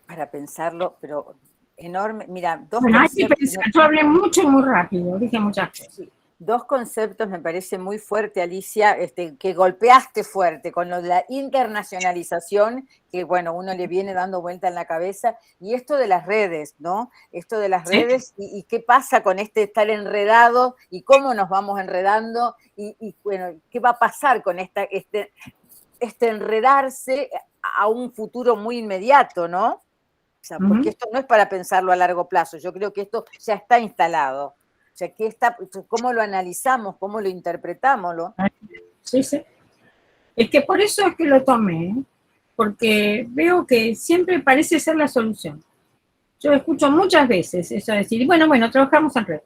Para pensarlo, pero enorme. Mira, bueno, hay que pensar. Yo hablé mucho y muy rápido, dije muchas cosas. Sí. Dos conceptos me parece muy fuerte, Alicia, que golpeaste fuerte con lo de la internacionalización, que bueno, uno le viene dando vuelta en la cabeza, y esto de las redes, ¿no? Esto de las redes y qué pasa con estar enredado y cómo nos vamos enredando y bueno, qué va a pasar con este enredarse a un futuro muy inmediato, ¿no? O sea, porque esto no es para pensarlo a largo plazo, yo creo que esto ya está instalado. O sea, ¿cómo lo analizamos? ¿Cómo lo interpretamos? Sí, sí. Es que por eso es que lo tomé, porque veo que siempre parece ser la solución. Yo escucho muchas veces eso de decir, bueno, trabajamos en red.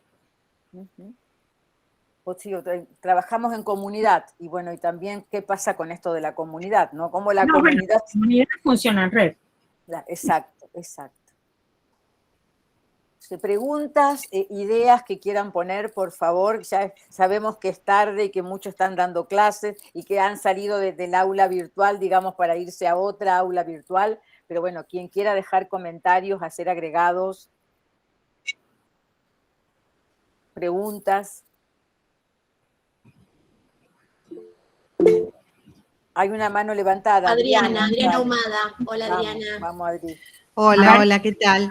Pues sí, trabajamos en comunidad, y bueno, y también qué pasa con esto de la comunidad, ¿no? Cómo la comunidad... la comunidad funciona en red. Exacto. Preguntas, ideas que quieran poner, por favor. Ya sabemos que es tarde y que muchos están dando clases y que han salido del aula virtual, digamos, para irse a otra aula virtual. Pero bueno, quien quiera dejar comentarios, hacer agregados, preguntas. Hay una mano levantada. Adriana Humada. Hola, Adriana. Vamos, Adri. Hola, ¿qué tal?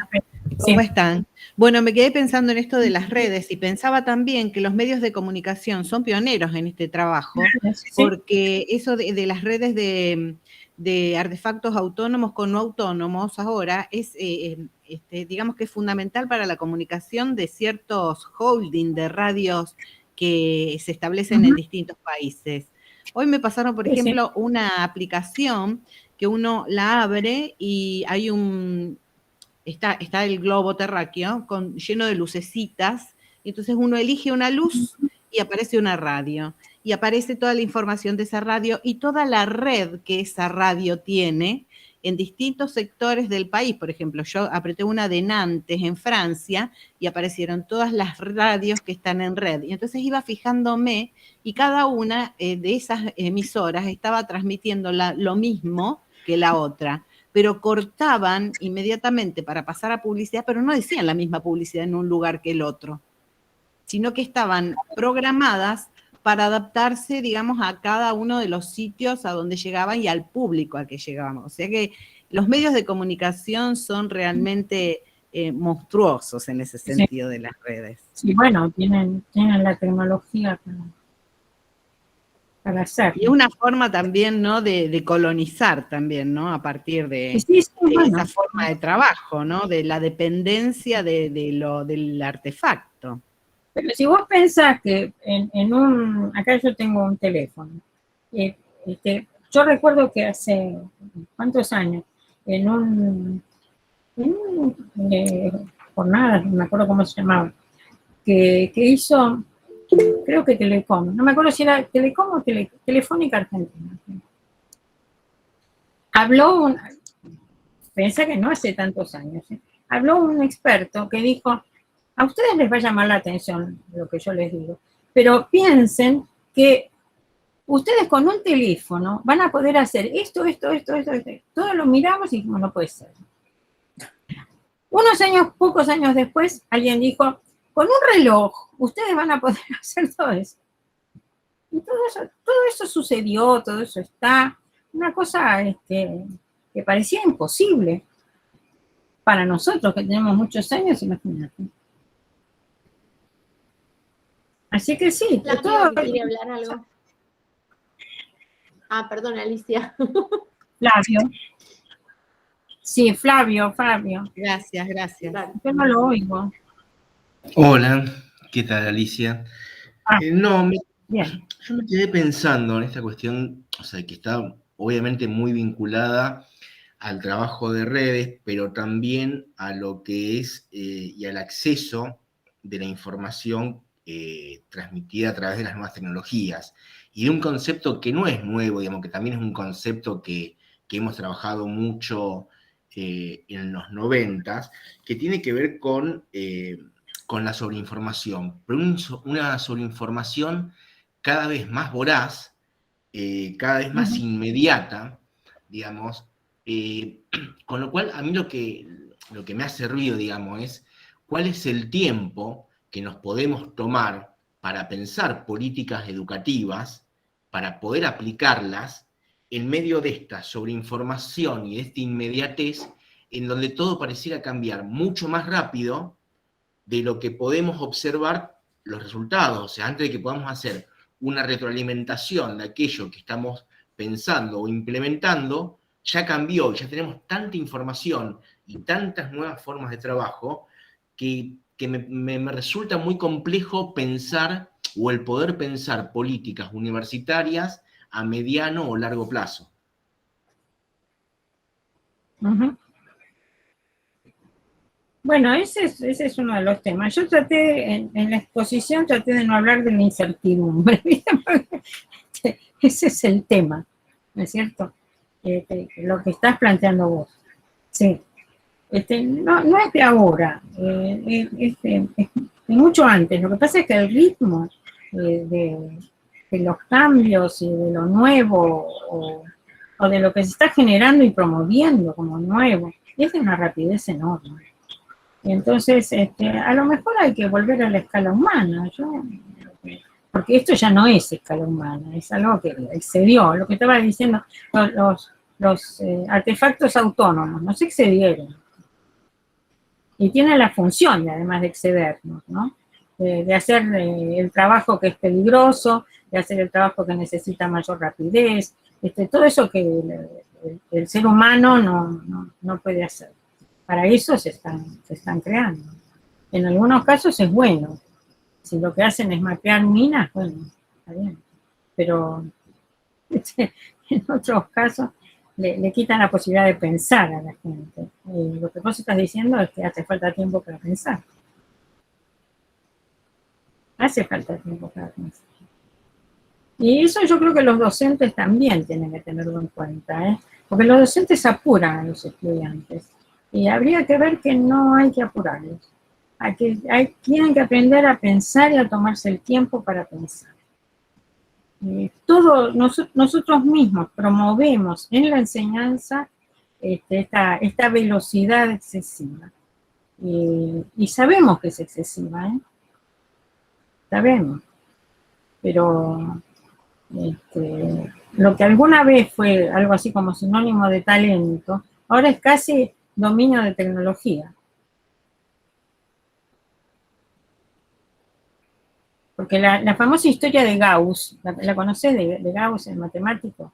¿Cómo están? Bueno, me quedé pensando en esto de las redes y pensaba también que los medios de comunicación son pioneros en este trabajo, porque eso de las redes de artefactos autónomos con no autónomos ahora es, digamos que es fundamental para la comunicación de ciertos holding de radios que se establecen en distintos países. Hoy me pasaron, por ejemplo, una aplicación que uno la abre y hay está el globo terráqueo lleno de lucecitas, y entonces uno elige una luz y aparece una radio, y aparece toda la información de esa radio y toda la red que esa radio tiene en distintos sectores del país. Por ejemplo, yo apreté una de Nantes en Francia y aparecieron todas las radios que están en red, y entonces iba fijándome y cada una de esas emisoras estaba transmitiendo lo mismo que la otra, pero cortaban inmediatamente para pasar a publicidad, pero no decían la misma publicidad en un lugar que el otro, sino que estaban programadas para adaptarse, digamos, a cada uno de los sitios a donde llegaban y al público al que llegábamos. O sea que los medios de comunicación son realmente monstruosos en ese sentido de las redes. Sí, bueno, tienen la tecnología para hacer. Y una forma también, ¿no?, de colonizar también, ¿no?, a partir de esa forma de trabajo, ¿no?, de la dependencia del artefacto. Pero si vos pensás que acá yo tengo un teléfono, yo recuerdo que hace, ¿cuántos años? En jornada, no me acuerdo cómo se llamaba, que hizo, creo que Telecom, no me acuerdo si era Telecom o Telefónica Argentina. Habló, pensé que no hace tantos años, habló un experto que dijo: a ustedes les va a llamar la atención lo que yo les digo, pero piensen que ustedes con un teléfono van a poder hacer esto. Todo lo miramos y dijimos, no puede ser. Pocos años después, alguien dijo: con un reloj, ustedes van a poder hacer todo eso. Y todo eso sucedió, todo eso está. Una cosa que parecía imposible para nosotros, que tenemos muchos años, imagínate. Así que sí. Flavio, ¿quiere hablar algo? Ah, perdón, Alicia. Flavio. Sí, Flavio. Gracias. Yo no lo oigo. Hola, ¿qué tal, Alicia? Bien. Yo me quedé pensando en esta cuestión, o sea, que está obviamente muy vinculada al trabajo de redes, pero también a lo que es y al acceso de la información transmitida a través de las nuevas tecnologías, y de un concepto que no es nuevo, digamos, que también es un concepto que hemos trabajado mucho en los 90s, que tiene que ver con la sobreinformación, pero una sobreinformación cada vez más voraz, cada vez más inmediata, digamos, con lo cual a mí lo que me ha servido, digamos, es cuál es el tiempo que nos podemos tomar para pensar políticas educativas, para poder aplicarlas en medio de esta sobreinformación y de esta inmediatez, en donde todo pareciera cambiar mucho más rápido de lo que podemos observar los resultados. O sea, antes de que podamos hacer una retroalimentación de aquello que estamos pensando o implementando, ya cambió, ya tenemos tanta información y tantas nuevas formas de trabajo que me resulta muy complejo pensar, o el poder pensar políticas universitarias a mediano o largo plazo. Bueno, ese es uno de los temas. Yo traté, en la exposición, de no hablar de la incertidumbre. Ese es el tema, ¿no es cierto? Lo que estás planteando vos. Sí. No es de ahora, es de mucho antes. Lo que pasa es que el ritmo de los cambios y de lo nuevo o de lo que se está generando y promoviendo como nuevo es de una rapidez enorme. Y entonces, a lo mejor hay que volver a la escala humana, porque esto ya no es escala humana, es algo que excedió. Lo que estaba diciendo, los artefactos autónomos no se excedieron. y tiene la función, de, además de excedernos, ¿no? De hacer el trabajo que es peligroso, de hacer el trabajo que necesita mayor rapidez, todo eso que el ser humano no puede hacer. Para eso se están creando. En algunos casos es bueno. Si lo que hacen es mapear minas, bueno, está bien. Pero en otros casos le quitan la posibilidad de pensar a la gente. Lo que vos estás diciendo es que hace falta tiempo para pensar. Hace falta tiempo para pensar. Y eso yo creo que los docentes también tienen que tenerlo en cuenta, ¿eh? Porque los docentes apuran a los estudiantes. Y habría que ver que no hay que apurarlos. Tienen que aprender a pensar y a tomarse el tiempo para pensar. Nosotros mismos promovemos en la enseñanza esta velocidad excesiva. Y sabemos que es excesiva, ¿eh? Sabemos. Pero lo que alguna vez fue algo así como sinónimo de talento, ahora es casi dominio de tecnología. Porque la famosa historia de Gauss, ¿la conocés de Gauss, el matemático?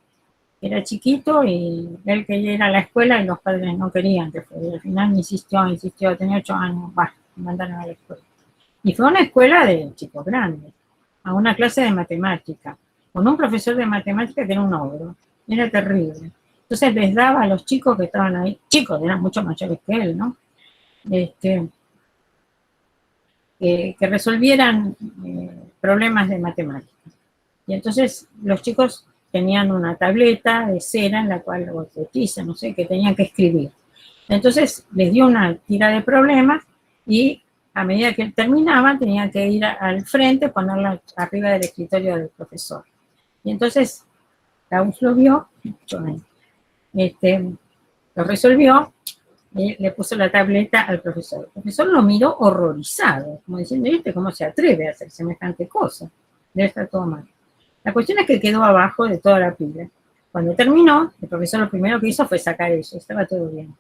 Era chiquito y él quería ir a la escuela y los padres no querían que fuera. Y al final insistió, tenía 8 años, me mandaron a la escuela. Y fue a una escuela de chicos grandes, a una clase de matemática, con un profesor de matemática que era un ogro. Era terrible. Entonces les daba a los chicos que estaban ahí, chicos, eran mucho mayores que él, ¿no? Que resolvieran problemas de matemáticas. Y entonces los chicos tenían una tableta de cera en la cual, o de tiza, no sé, que tenían que escribir. Entonces les dio una tira de problemas y a medida que terminaban tenían que ir al frente, ponerla arriba del escritorio del profesor. Y entonces Gauss lo vio, lo resolvió y le puso la tableta al profesor. El profesor lo miró horrorizado, como diciendo, ¿viste cómo se atreve a hacer semejante cosa? Debe estar todo mal. La cuestión es que quedó abajo de toda la pila. Cuando terminó, el profesor lo primero que hizo fue sacar eso, estaba todo bien.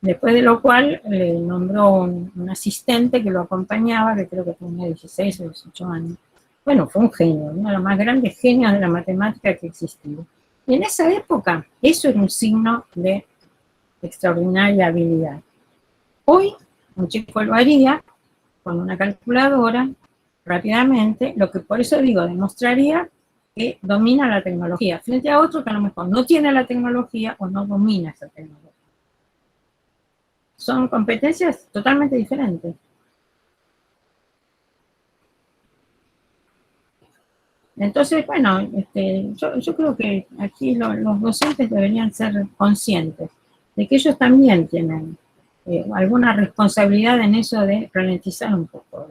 Después de lo cual le nombró un asistente que lo acompañaba, que creo que tenía 16 o 18 años. Bueno, fue un genio, uno de los más grandes genios de la matemática que existió. Y en esa época, eso era un signo de extraordinaria habilidad. Hoy, un chico lo haría con una calculadora, rápidamente, lo que por eso digo, demostraría que domina la tecnología, frente a otro que a lo mejor no tiene la tecnología o no domina esa tecnología. Son competencias totalmente diferentes. Entonces, bueno, yo creo que aquí los docentes deberían ser conscientes de que ellos también tienen alguna responsabilidad en eso de ralentizar un poco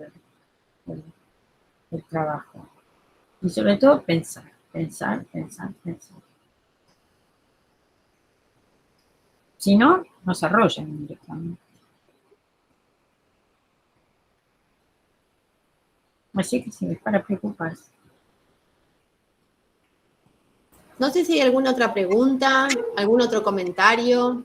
el trabajo. Y sobre todo pensar. Si no, nos arrollan directamente. Así que sí, es para preocuparse. No sé si hay alguna otra pregunta, algún otro comentario.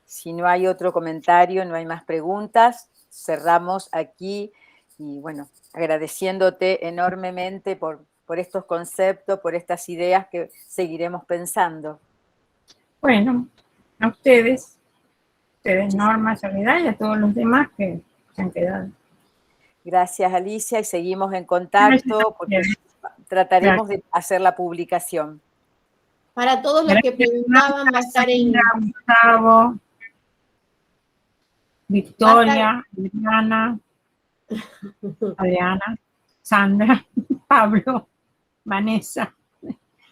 Si no hay otro comentario, no hay más preguntas, cerramos aquí y bueno, agradeciéndote enormemente por estos conceptos, por estas ideas que seguiremos pensando. Bueno, a ustedes, Norma, Soledad, y a todos los demás que se han quedado. Gracias, Alicia, y seguimos en contacto porque trataremos de hacer la publicación. Para todos los que preguntaban, va a estar en... Gustavo, Victoria, Adriana, Sandra, Pablo, Vanessa.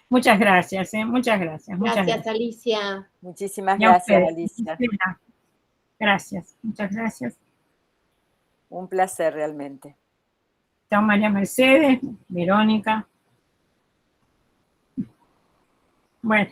Muchas gracias, muchas gracias. Gracias, Alicia. Muchísimas gracias, Alicia. Gracias, muchas gracias. Un placer realmente. Chao, María Mercedes, Verónica. Bueno.